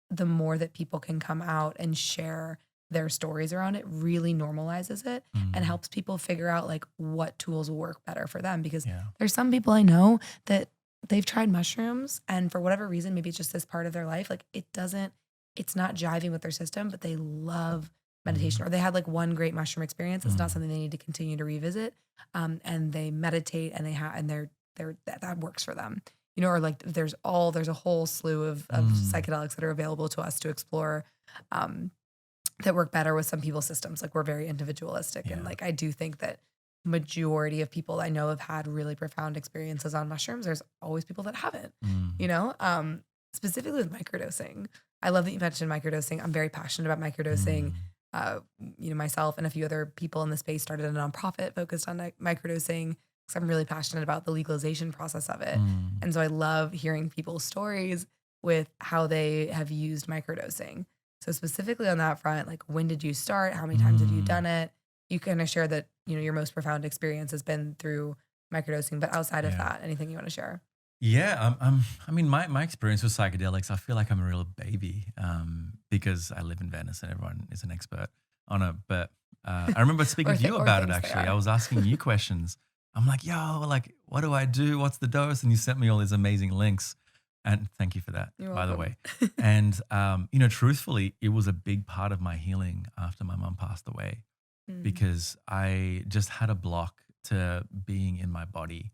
B: the more that people can come out and share their stories around it really normalizes it and
A: Mm.
B: helps people figure out like what tools will work better for them, because
A: Yeah.
B: there's some people I know that they've tried mushrooms and for whatever reason, maybe it's just this part of their life, like it's not jiving with their system, but they love
A: Mm.
B: meditation, or they had like one great mushroom experience. It's not
A: Mm.
B: something they need to continue to revisit. And they meditate and that works for them, or like there's a whole slew of
A: Mm.
B: psychedelics that are available to us to explore, um, that work better with some people's systems. Like we're very individualistic, and
A: Yeah.
B: like I do think that majority of people I know have had really profound experiences on mushrooms. There's always people that haven't, you
A: Mm.
B: know. Specifically with microdosing, I love that you mentioned microdosing. I'm very passionate about microdosing.
A: Mm.
B: Myself and a few other people in the space started a nonprofit focused on microdosing because I'm really passionate about the legalization process of it.
A: Mm.
B: And so I love hearing people's stories with how they have used microdosing. So specifically on that front, like when did you start? How many times have you
A: Mm.
B: done it? You kind of share that, your most profound experience has been through microdosing, but outside of
A: Yeah.
B: that, anything you want to share?
A: Yeah, I mean, my experience with psychedelics, I feel like I'm a real baby because I live in Venice and everyone is an expert on it. But I remember speaking to you
B: Or
A: about it,
B: thinks they
A: actually. I
B: are.
A: was asking you questions. I'm like, yo, like, what do I do? What's the dose? And you sent me all these amazing links. And thank you for that,
B: You're
A: by the
B: welcome.
A: way. And, truthfully, it was a big part of my healing after my mom passed away
B: Mm,
A: because I just had a block to being in my body,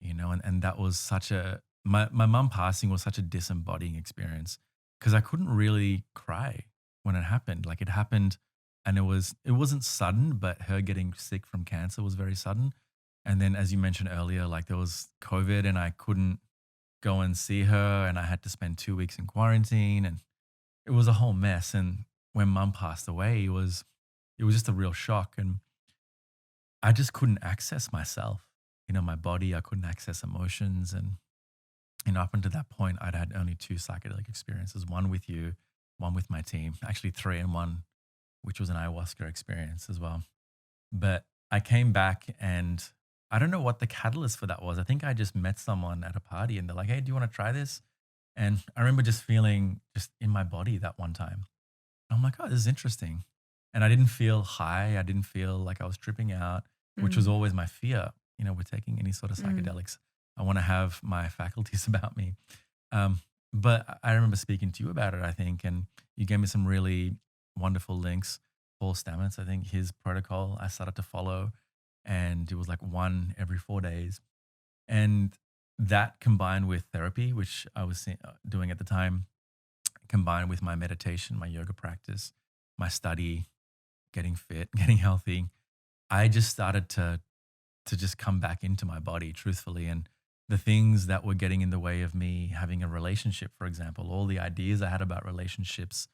A: and that was such a my mum passing was such a disembodying experience because I couldn't really cry when it happened. Like it happened, and it wasn't sudden, but her getting sick from cancer was very sudden. And then, as you mentioned earlier, like there was COVID, and I couldn't go and see her, and I had to spend 2 weeks in quarantine, and it was a whole mess. And when mum passed away, it was just a real shock, and I just couldn't access myself, my body. I couldn't access emotions, and up until that point, I'd had only two psychedelic experiences, one with you, one with my team, actually three in one, which was an ayahuasca experience as well. But I came back, and I don't know what the catalyst for that was. I think I just met someone at a party and they're like, hey, do you want to try this? And I remember just feeling just in my body that one time. I'm like, oh, this is interesting. And I didn't feel high. I didn't feel like I was tripping out, which was
B: mm,
A: always my fear, with taking any sort of
B: mm,
A: psychedelics. I want to have my faculties about me. Um, but I remember speaking to you about it, I think, and you gave me some really wonderful links. Paul Stamets, I think his protocol I started to follow, and it was like one every 4 days. And that combined with therapy, which I was doing at the time, combined with my meditation, my yoga practice, my study, getting fit, getting healthy, I just started to just come back into my body truthfully. And the things that were getting in the way of me having a relationship, for example, all the ideas I had about relationships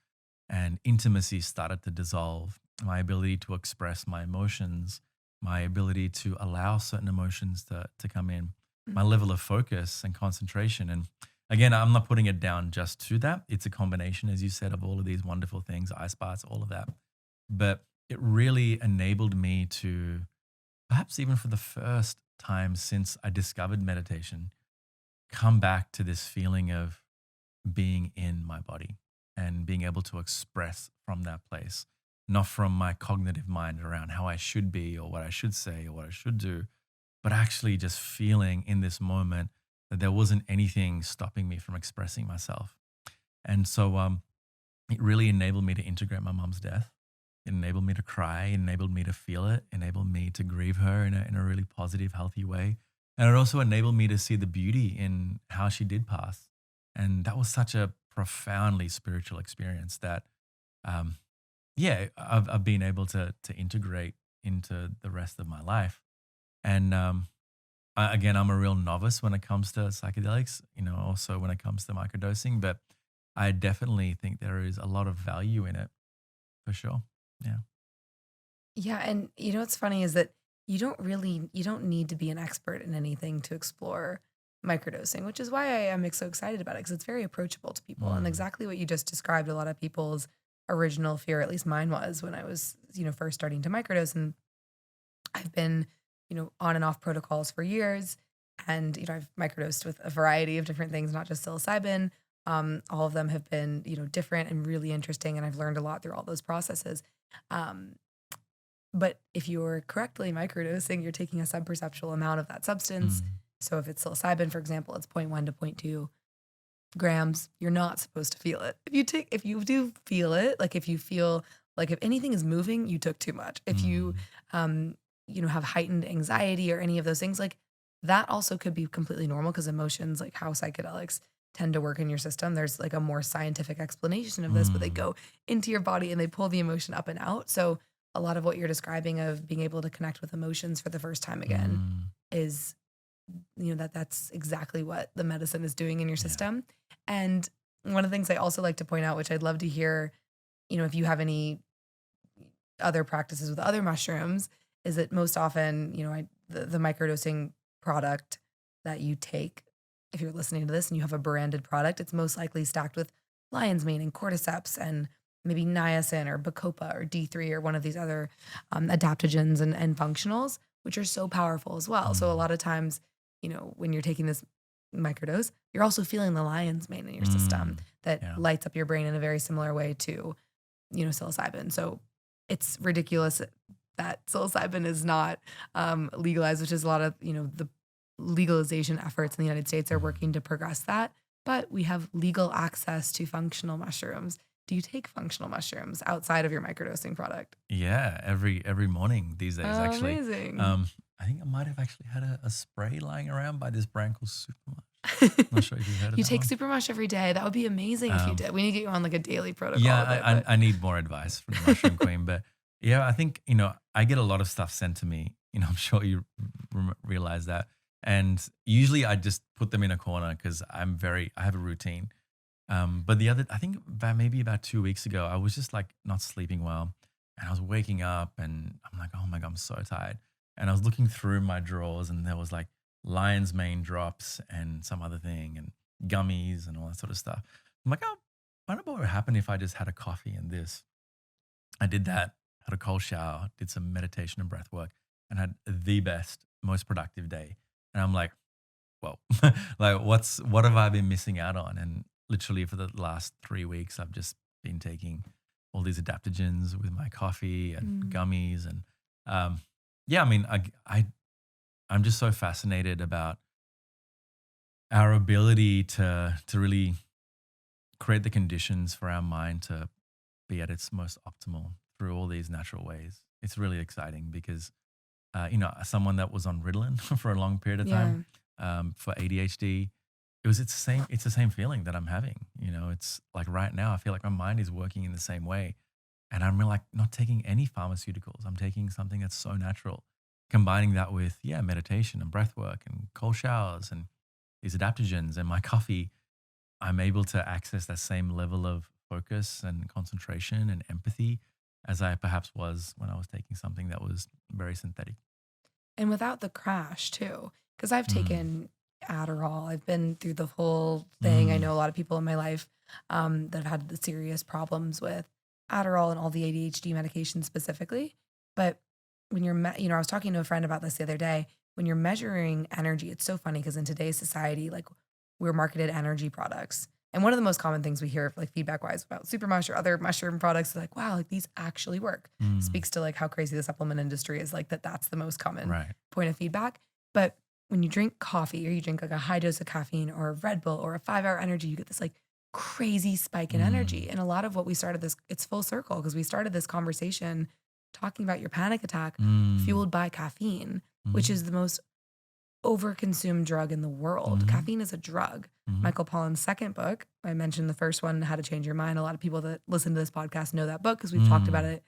A: and intimacy started to dissolve. My ability to express my emotions, my ability to allow certain emotions to come in, my
B: mm.
A: level of focus and concentration. And again, I'm not putting it down just to that. It's a combination, as you said, of all of these wonderful things, ice baths, all of that. But it really enabled me to, perhaps even for the first time since I discovered meditation, come back to this feeling of being in my body and being able to express from that place, not from my cognitive mind around how I should be or what I should say or what I should do, but actually just feeling in this moment that there wasn't anything stopping me from expressing myself. And so it really enabled me to integrate my mom's death. It enabled me to cry, it enabled me to feel it, enabled me to grieve her in a really positive, healthy way. And it also enabled me to see the beauty in how she did pass. And that was such a profoundly spiritual experience that, um, yeah, I've been able to integrate into the rest of my life. And again, I'm a real novice when it comes to psychedelics, also when it comes to microdosing, but I definitely think there is a lot of value in it for sure. Yeah.
B: Yeah, and what's funny is that you don't need to be an expert in anything to explore microdosing, which is why I am so excited about it because it's very approachable to people. And
A: Mm,
B: exactly what you just described, a lot of people's original fear, at least mine was when I was, first starting to microdose. And I've been, on and off protocols for years. And, I've microdosed with a variety of different things, not just psilocybin. All of them have been, different and really interesting. And I've learned a lot through all those processes. Um, but if you're correctly microdosing, you're taking a subperceptual amount of that substance.
A: mm,
B: So if it's psilocybin, for example, it's zero point 0.1 to zero point 0.2 grams. You're not supposed to feel it. If you do feel it, like if you feel like if anything is moving, you took too much. If you,
A: mm,
B: um, have heightened anxiety or any of those things, like that also could be completely normal because emotions, like how psychedelics tend to work in your system. There's like a more scientific explanation of this, but they
A: mm,
B: go into your body and they pull the emotion up and out. So a lot of what you're describing of being able to connect with emotions for the first time again
A: mm.
B: is that's exactly what the medicine is doing in your
A: Yeah.
B: system. And one of the things I also like to point out, which I'd love to hear, if you have any other practices with other mushrooms, is that most often, the microdosing product that you take, if you're listening to this and you have a branded product, it's most likely stacked with lion's mane and cordyceps and maybe niacin or bacopa or D3 or one of these other adaptogens and functionals, which are so powerful as well. So a
A: Mm,
B: lot of times, when you're taking this microdose, you're also feeling the lion's mane in your system
A: mm.
B: that
A: Yeah.
B: lights up your brain in a very similar way to, psilocybin. So it's ridiculous that psilocybin is not legalized, which is a lot of, the legalization efforts in the United States are
A: Mm.
B: working to progress that. But we have legal access to functional mushrooms. Do you take functional mushrooms outside of your microdosing product?
A: Yeah, every morning these days,
B: Oh,
A: actually.
B: amazing.
A: Um, I think I might have actually had a spray lying around by this brand called Supermush. Not sure if you've heard of
B: You
A: that
B: take
A: one.
B: Supermush every day. That would be amazing if you
A: Um,
B: did. We need to get you on like a daily protocol
A: yeah,
B: with it.
A: I need more advice from the Mushroom Queen, but yeah, I think I get a lot of stuff sent to me. I'm sure you realize that, and usually I just put them in a corner because I have a routine. But I think maybe about 2 weeks ago, I was just like not sleeping well, and I was waking up, and I'm like, oh my god, I'm so tired. And I was looking through my drawers, and there was like lion's mane drops and some other thing, and gummies and all that sort of stuff. I'm like, oh, I wonder what would happen if I just had a coffee and this. I did that, had a cold shower, did some meditation and breath work, and had the best, most productive day. And I'm like, well, like what have I been missing out on? And literally for the last 3 weeks, I've just been taking all these adaptogens with my coffee and
B: Mm.
A: gummies, and um, yeah, I mean, I'm just so fascinated about our ability to really create the conditions for our mind to be at its most optimal through all these natural ways. It's really exciting because as someone that was on Ritalin for a long period of
B: Yeah.
A: time for ADHD, it's the same feeling that I'm having. It's like right now I feel like my mind is working in the same way, and I'm really like not taking any pharmaceuticals. I'm taking something that's so natural, combining that with meditation and breath work and cold showers and these adaptogens and my coffee. I'm able to access that same level of focus and concentration and empathy as I perhaps was when I was taking something that was very synthetic.
B: And without the crash too, because I've
A: Mm,
B: taken Adderall. I've been through the whole thing. I
A: mm,
B: know a lot of people in my life that have had the serious problems with Adderall and all the ADHD medications specifically. But when I was talking to a friend about this the other day. When you're measuring energy, it's so funny because in today's society, like we're marketed energy products, And one of the most common things we hear like feedback wise about super mush or other mushroom products is like, wow, like these actually work. Speaks to like how crazy the supplement industry is, like that's the most common point of feedback. But when you drink coffee or you drink like a high dose of caffeine or a Red Bull or a 5-hour energy, you get this like crazy spike in energy. And a lot of what we started this, it's full circle because we started this conversation talking about your panic attack fueled by caffeine, which is the most overconsumed drug in the world. Caffeine is a drug. Michael Pollan's second book, I mentioned the first one, How to Change Your Mind. A lot of people that listen to this podcast know that book because we've talked about it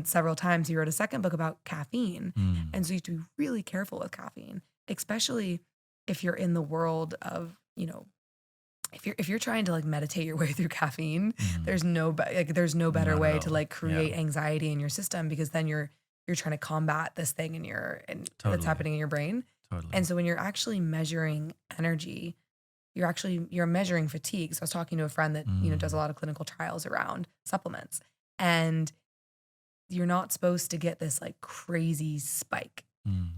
B: several times. He wrote a second book about caffeine. And so you have to be really careful with caffeine, especially if you're in the world of, you know, if you're trying to like meditate your way through caffeine, there's no better way to like create anxiety in your system, because then you're trying to combat this thing that's happening in your brain. And so when you're actually measuring energy, you're measuring fatigue. So I was talking to a friend that, you know, does a lot of clinical trials around supplements, and you're not supposed to get this like crazy spike.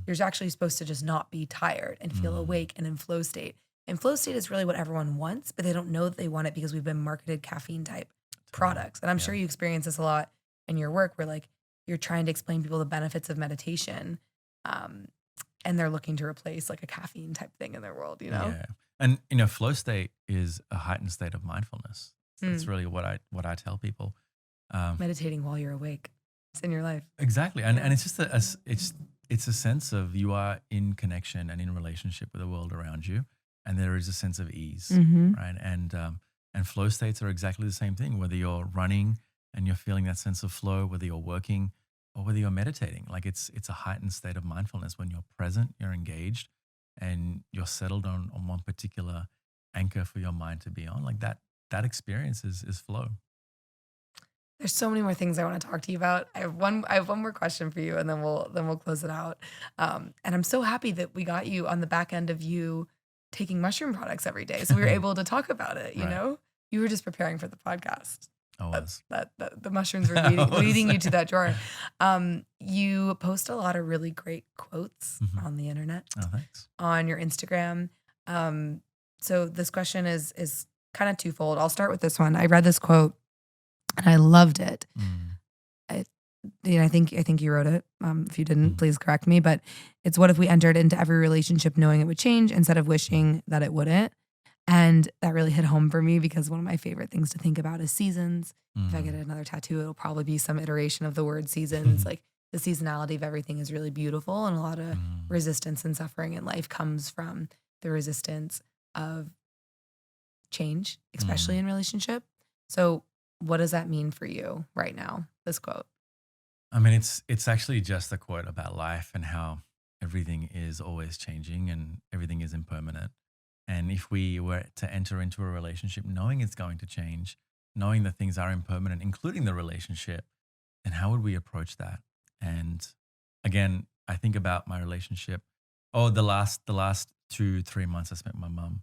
B: You're actually supposed to just not be tired and feel awake and in flow state. And flow state is really what everyone wants, but they don't know that they want it because we've been marketed caffeine type products. And I'm sure you experience this a lot in your work where like you're trying to explain people the benefits of meditation. And they're looking to replace like a caffeine type thing in their world, you know?
A: Yeah. And, you know, flow state is a heightened state of mindfulness. That's really what I tell people.
B: Meditating while you're awake. It's in your life.
A: Exactly. And it's just it's a sense of you are in connection and in relationship with the world around you. And there is a sense of ease, right? And flow states are exactly the same thing, whether you're running and you're feeling that sense of flow, whether you're working or whether you're meditating. Like it's a heightened state of mindfulness when you're present, you're engaged, and you're settled on one particular anchor for your mind to be on. Like that experience is flow.
B: There's so many more things I want to talk to you about. I have one more question for you, and then we'll close it out. And I'm so happy that we got you on the back end of you taking mushroom products every day, so we were able to talk about it. You know, you were just preparing for the podcast.
A: I was.
B: That the mushrooms were leading you to that drawer. You post a lot of really great quotes on the internet.
A: Oh, thanks.
B: On your Instagram. So this question is kind of twofold. I'll start with this one. I read this quote and I loved it. I think you wrote it. If you didn't, please correct me. But it's, what if we entered into every relationship knowing it would change instead of wishing that it wouldn't? And that really hit home for me because one of my favorite things to think about is seasons. If I get another tattoo, it'll probably be some iteration of the word seasons. Like the seasonality of everything is really beautiful, and a lot of resistance and suffering in life comes from the resistance of change, especially in relationship. So what does that mean for you right now, this quote?
A: I mean, it's actually just a quote about life and how everything is always changing and everything is impermanent. And if we were to enter into a relationship knowing it's going to change, knowing that things are impermanent, including the relationship, then how would we approach that? And again, I think about my relationship. Oh, the last 2-3 months I spent with my mum,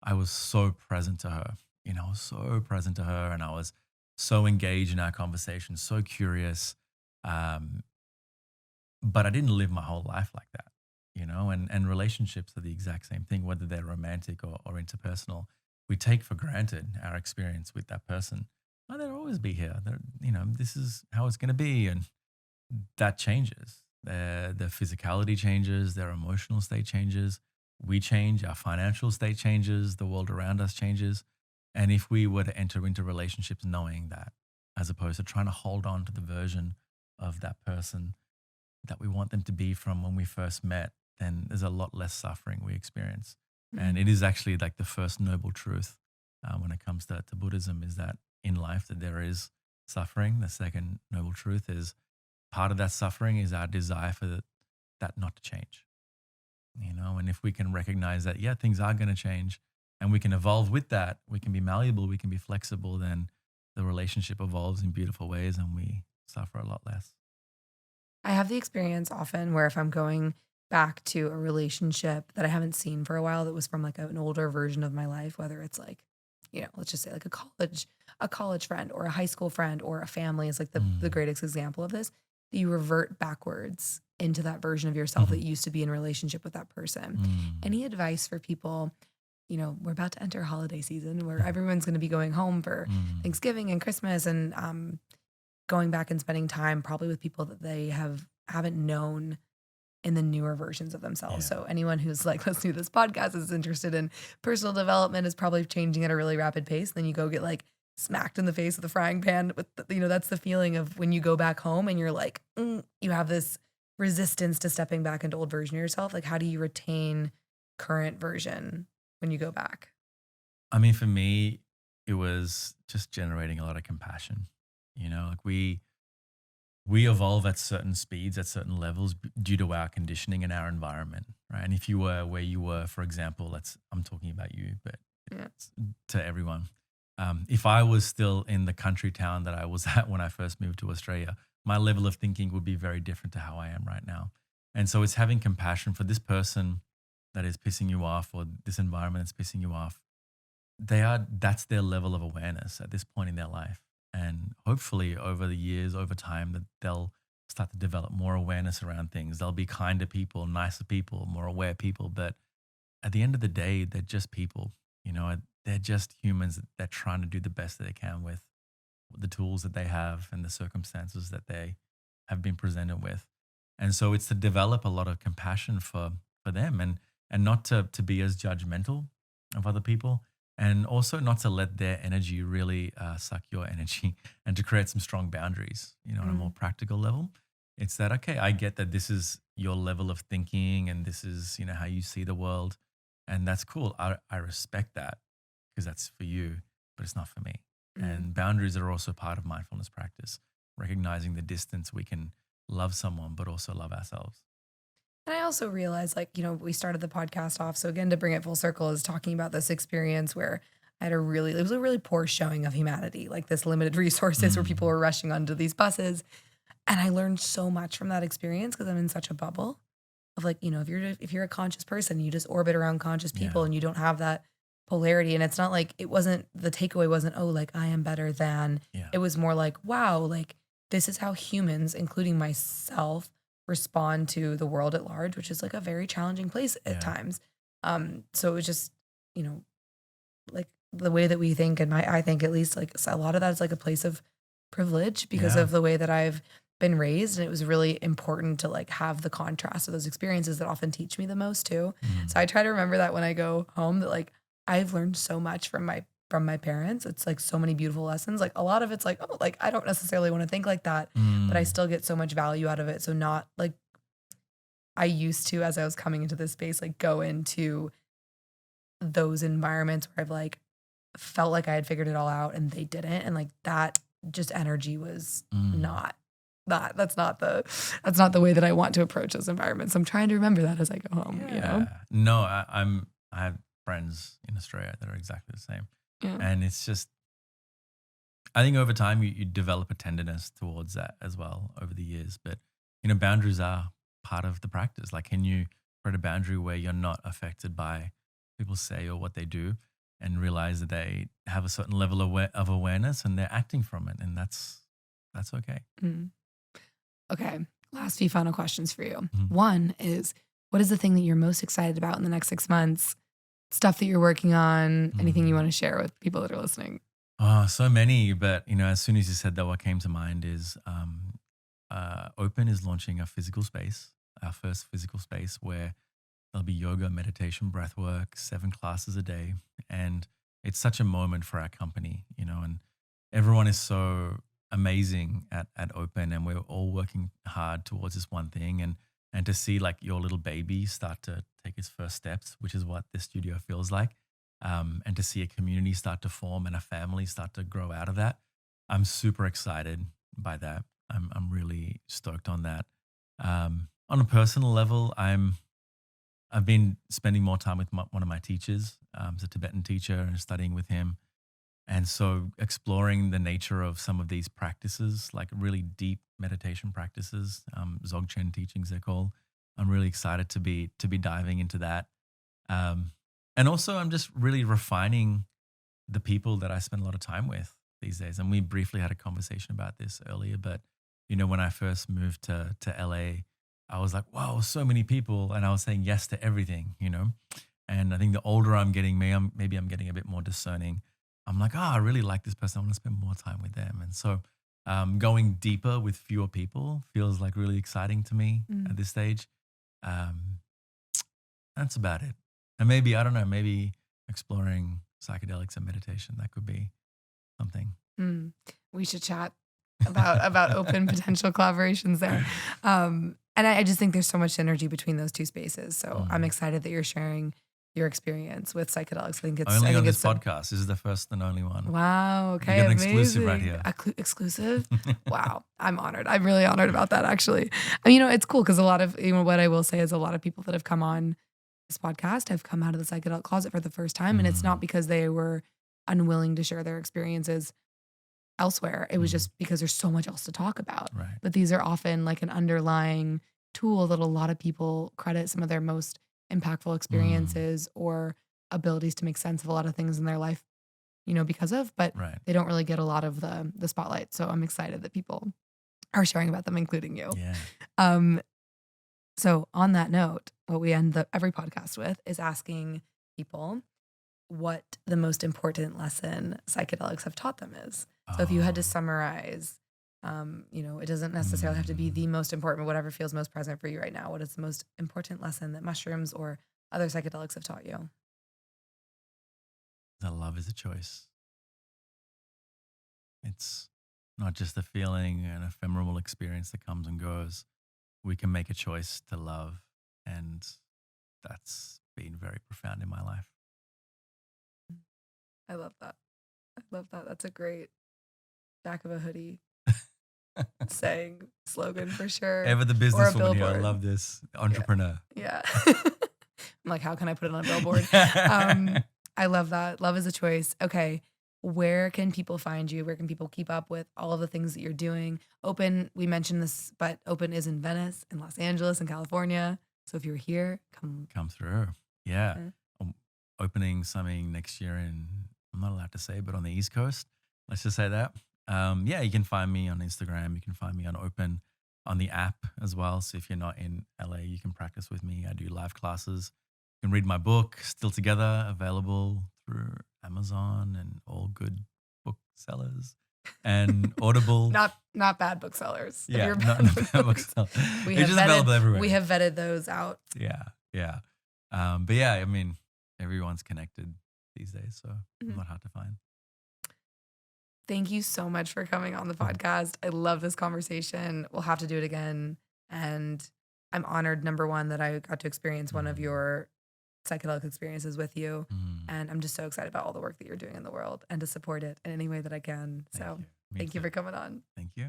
A: I was so present to her. You know, so present to her, and I was so engaged in our conversation, so curious. But I didn't live my whole life like that, you know, and relationships are the exact same thing, whether they're romantic or interpersonal. We take for granted our experience with that person. Oh, they'll always be here. You know, this is how it's going to be. And that changes. Their physicality changes, their emotional state changes. We change, our financial state changes, the world around us changes. And if we were to enter into relationships knowing that, as opposed to trying to hold on to the version of that person that we want them to be from when we first met, then there's a lot less suffering we experience. And it is actually like the first noble truth when it comes to Buddhism, is that in life that there is suffering. The second noble truth is part of that suffering is our desire for that not to change. You know, and if we can recognize that, yeah, things are going to change and we can evolve with that, we can be malleable, we can be flexible, then the relationship evolves in beautiful ways and we suffer a lot less.
B: I have the experience often where if I'm going back to a relationship that I haven't seen for a while that was from like an older version of my life, whether it's like, you know, let's just say like a college friend or a high school friend or a family is like the greatest example of this. You revert backwards into that version of yourself that used to be in relationship with that person. Any advice for people we're about to enter holiday season where everyone's going to be going home for Thanksgiving and Christmas, and going back and spending time probably with people that they haven't known in the newer versions of themselves.
A: Yeah.
B: So anyone who's like listening to this podcast is interested in personal development is probably changing at a really rapid pace. Then you go get like smacked in the face with a frying pan with that's the feeling of when you go back home and you're like, you have this resistance to stepping back into old version of yourself. Like, how do you retain current version when you go back?
A: I mean, for me, it was just generating a lot of compassion. Like we evolve at certain speeds, at certain levels due to our conditioning and our environment, right? And if you were where you were, for example, I'm talking about you, but it's to everyone. If I was still in the country town that I was at when I first moved to Australia, my level of thinking would be very different to how I am right now. And so it's having compassion for this person that is pissing you off, or this environment that's pissing you off. That's their level of awareness at this point in their life. And hopefully over the years, over time, that they'll start to develop more awareness around things. They'll be kinder people, nicer people, more aware people. But at the end of the day, they're just people. They're just humans. They're trying to do the best that they can with the tools that they have and the circumstances that they have been presented with. And so it's to develop a lot of compassion for them, and not to be as judgmental of other people, and also not to let their energy really suck your energy, and to create some strong boundaries, on a more practical level. It's that, okay, I get that this is your level of thinking and this is, how you see the world. And that's cool. I respect that because that's for you, but it's not for me. And boundaries are also part of mindfulness practice, recognizing the distance we can love someone, but also love ourselves.
B: And I also realized, we started the podcast off. So again, to bring it full circle, is talking about this experience where it was a really poor showing of humanity, like this limited resources where people were rushing onto these buses. And I learned so much from that experience because I'm in such a bubble of if you're a conscious person, you just orbit around conscious people and you don't have that polarity. And it's not like the takeaway wasn't, oh, like I am better than. It was more like, wow, like this is how humans, including myself, respond to the world at large, which is like a very challenging place at times. So it was just, like the way that we think, and I think at least, like a lot of that is like a place of privilege because of the way that I've been raised. And it was really important to like have the contrast of those experiences that often teach me the most too. So I try to remember that when I go home, that like I've learned so much from my parents. It's like so many beautiful lessons. Like a lot of it's like, oh, like I don't necessarily want to think like that, but I still get so much value out of it. So not like I used to, as I was coming into this space, like go into those environments where I've like felt like I had figured it all out and they didn't. And like that just energy was not that. That's not the way that I want to approach those environments. I'm trying to remember that as I go home,
A: No, I have friends in Australia that are exactly the same. And it's just, I think over time you develop a tenderness towards that as well over the years. But, boundaries are part of the practice. Like, can you create a boundary where you're not affected by people say or what they do, and realize that they have a certain level of awareness and they're acting from it. And that's okay.
B: Okay. Last few final questions for you. One is, what is the thing that you're most excited about in the next 6 months? Stuff that you're working on, anything you want to share with people that are listening?
A: Oh, so many. But, as soon as you said that, what came to mind is Open is launching a physical space, our first physical space, where there'll be yoga, meditation, breathwork, 7 classes a day. And it's such a moment for our company, and everyone is so amazing at Open, and we're all working hard towards this one thing. And to see like your little baby start to take its first steps, which is what this studio feels like, and to see a community start to form and a family start to grow out of that, I'm super excited by that. I'm really stoked on that. On a personal level, I've been spending more time with one of my teachers. He's a Tibetan teacher, and studying with him. And so exploring the nature of some of these practices, like really deep meditation practices, Dzogchen teachings they're called. I'm really excited to be diving into that. And also I'm just really refining the people that I spend a lot of time with these days. And we briefly had a conversation about this earlier, but when I first moved to LA, I was like, wow, so many people. And I was saying yes to everything, And I think the older I'm getting, maybe I'm getting a bit more discerning. I'm like, I really like this person. I want to spend more time with them. And so going deeper with fewer people feels like really exciting to me at this stage. That's about it. And maybe, I don't know, maybe exploring psychedelics and meditation, that could be something.
B: We should chat about open potential collaborations there. And I just think there's so much synergy between those two spaces. So I'm excited that you're sharing your experience with psychedelics. I think it's
A: only on this podcast. This is the first and only one.
B: Wow. Okay.
A: You got an
B: amazing.
A: Exclusive right here.
B: Exclusive. Wow. I'm honored. I'm really honored about that, actually. And, it's cool because a lot of, what I will say is a lot of people that have come on this podcast have come out of the psychedelic closet for the first time. And it's not because they were unwilling to share their experiences elsewhere. It was just because there's so much else to talk about.
A: Right.
B: But these are often like an underlying tool that a lot of people credit some of their most impactful experiences or abilities to make sense of a lot of things in their life, because of, but they don't really get a lot of the spotlight. So I'm excited that people are sharing about them, including you.
A: Yeah.
B: So on that note, what we end every podcast with is asking people what the most important lesson psychedelics have taught them is. So if you had to summarize, it doesn't necessarily have to be the most important, but whatever feels most present for you right now. What is the most important lesson that mushrooms or other psychedelics have taught you?
A: That love is a choice. It's not just a feeling, an ephemeral experience that comes and goes. We can make a choice to love, and that's been very profound in my life.
B: I love that. That's a great back of a hoodie saying slogan for sure.
A: Ever the businesswoman here. I love this. Entrepreneur.
B: Yeah. I'm like, how can I put it on a billboard? I love that. Love is a choice. Okay. Where can people find you? Where can people keep up with all of the things that you're doing? Open, we mentioned this, but Open is in Venice, in Los Angeles, in California. So if you're here, come through.
A: Yeah. I'm opening something next year I'm not allowed to say, but on the East Coast. Let's just say that. You can find me on Instagram. You can find me on Open, on the app as well. So if you're not in LA, you can practice with me. I do live classes. You can read my book, Still Together, available through Amazon and all good booksellers and Audible.
B: Not bad booksellers.
A: Yeah, not bad booksellers. It's just available everywhere.
B: We have vetted those out.
A: Yeah. But yeah, I mean, everyone's connected these days, so not hard to find.
B: Thank you so much for coming on the podcast. I love this conversation. We'll have to do it again. And I'm honored, number one, that I got to experience one of your psychedelic experiences with you. And I'm just so excited about all the work that you're doing in the world and to support it in any way that I can. So thank you for coming on.
A: Thank you.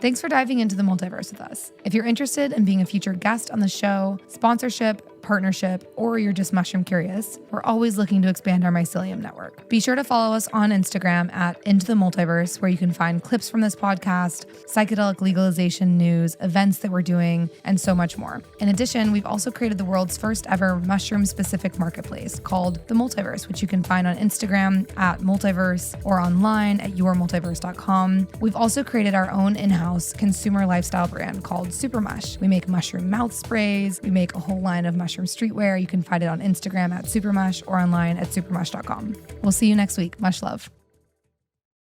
B: Thanks for diving into the multiverse with us. If you're interested in being a future guest on the show, sponsorship, partnership, or you're just mushroom curious, we're always looking to expand our mycelium network. Be sure to follow us on Instagram at Into the Multiverse, where you can find clips from this podcast, psychedelic legalization news, events that we're doing, and so much more. In addition, we've also created the world's first ever mushroom-specific marketplace called The Multiverse, which you can find on Instagram at Multiverse or online at yourmultiverse.com. We've also created our own in-house consumer lifestyle brand called Supermush. We make mushroom mouth sprays. We make a whole line of mushroom streetwear. You can find it on Instagram at Supermush or online at supermush.com. We'll see you next week. Much love.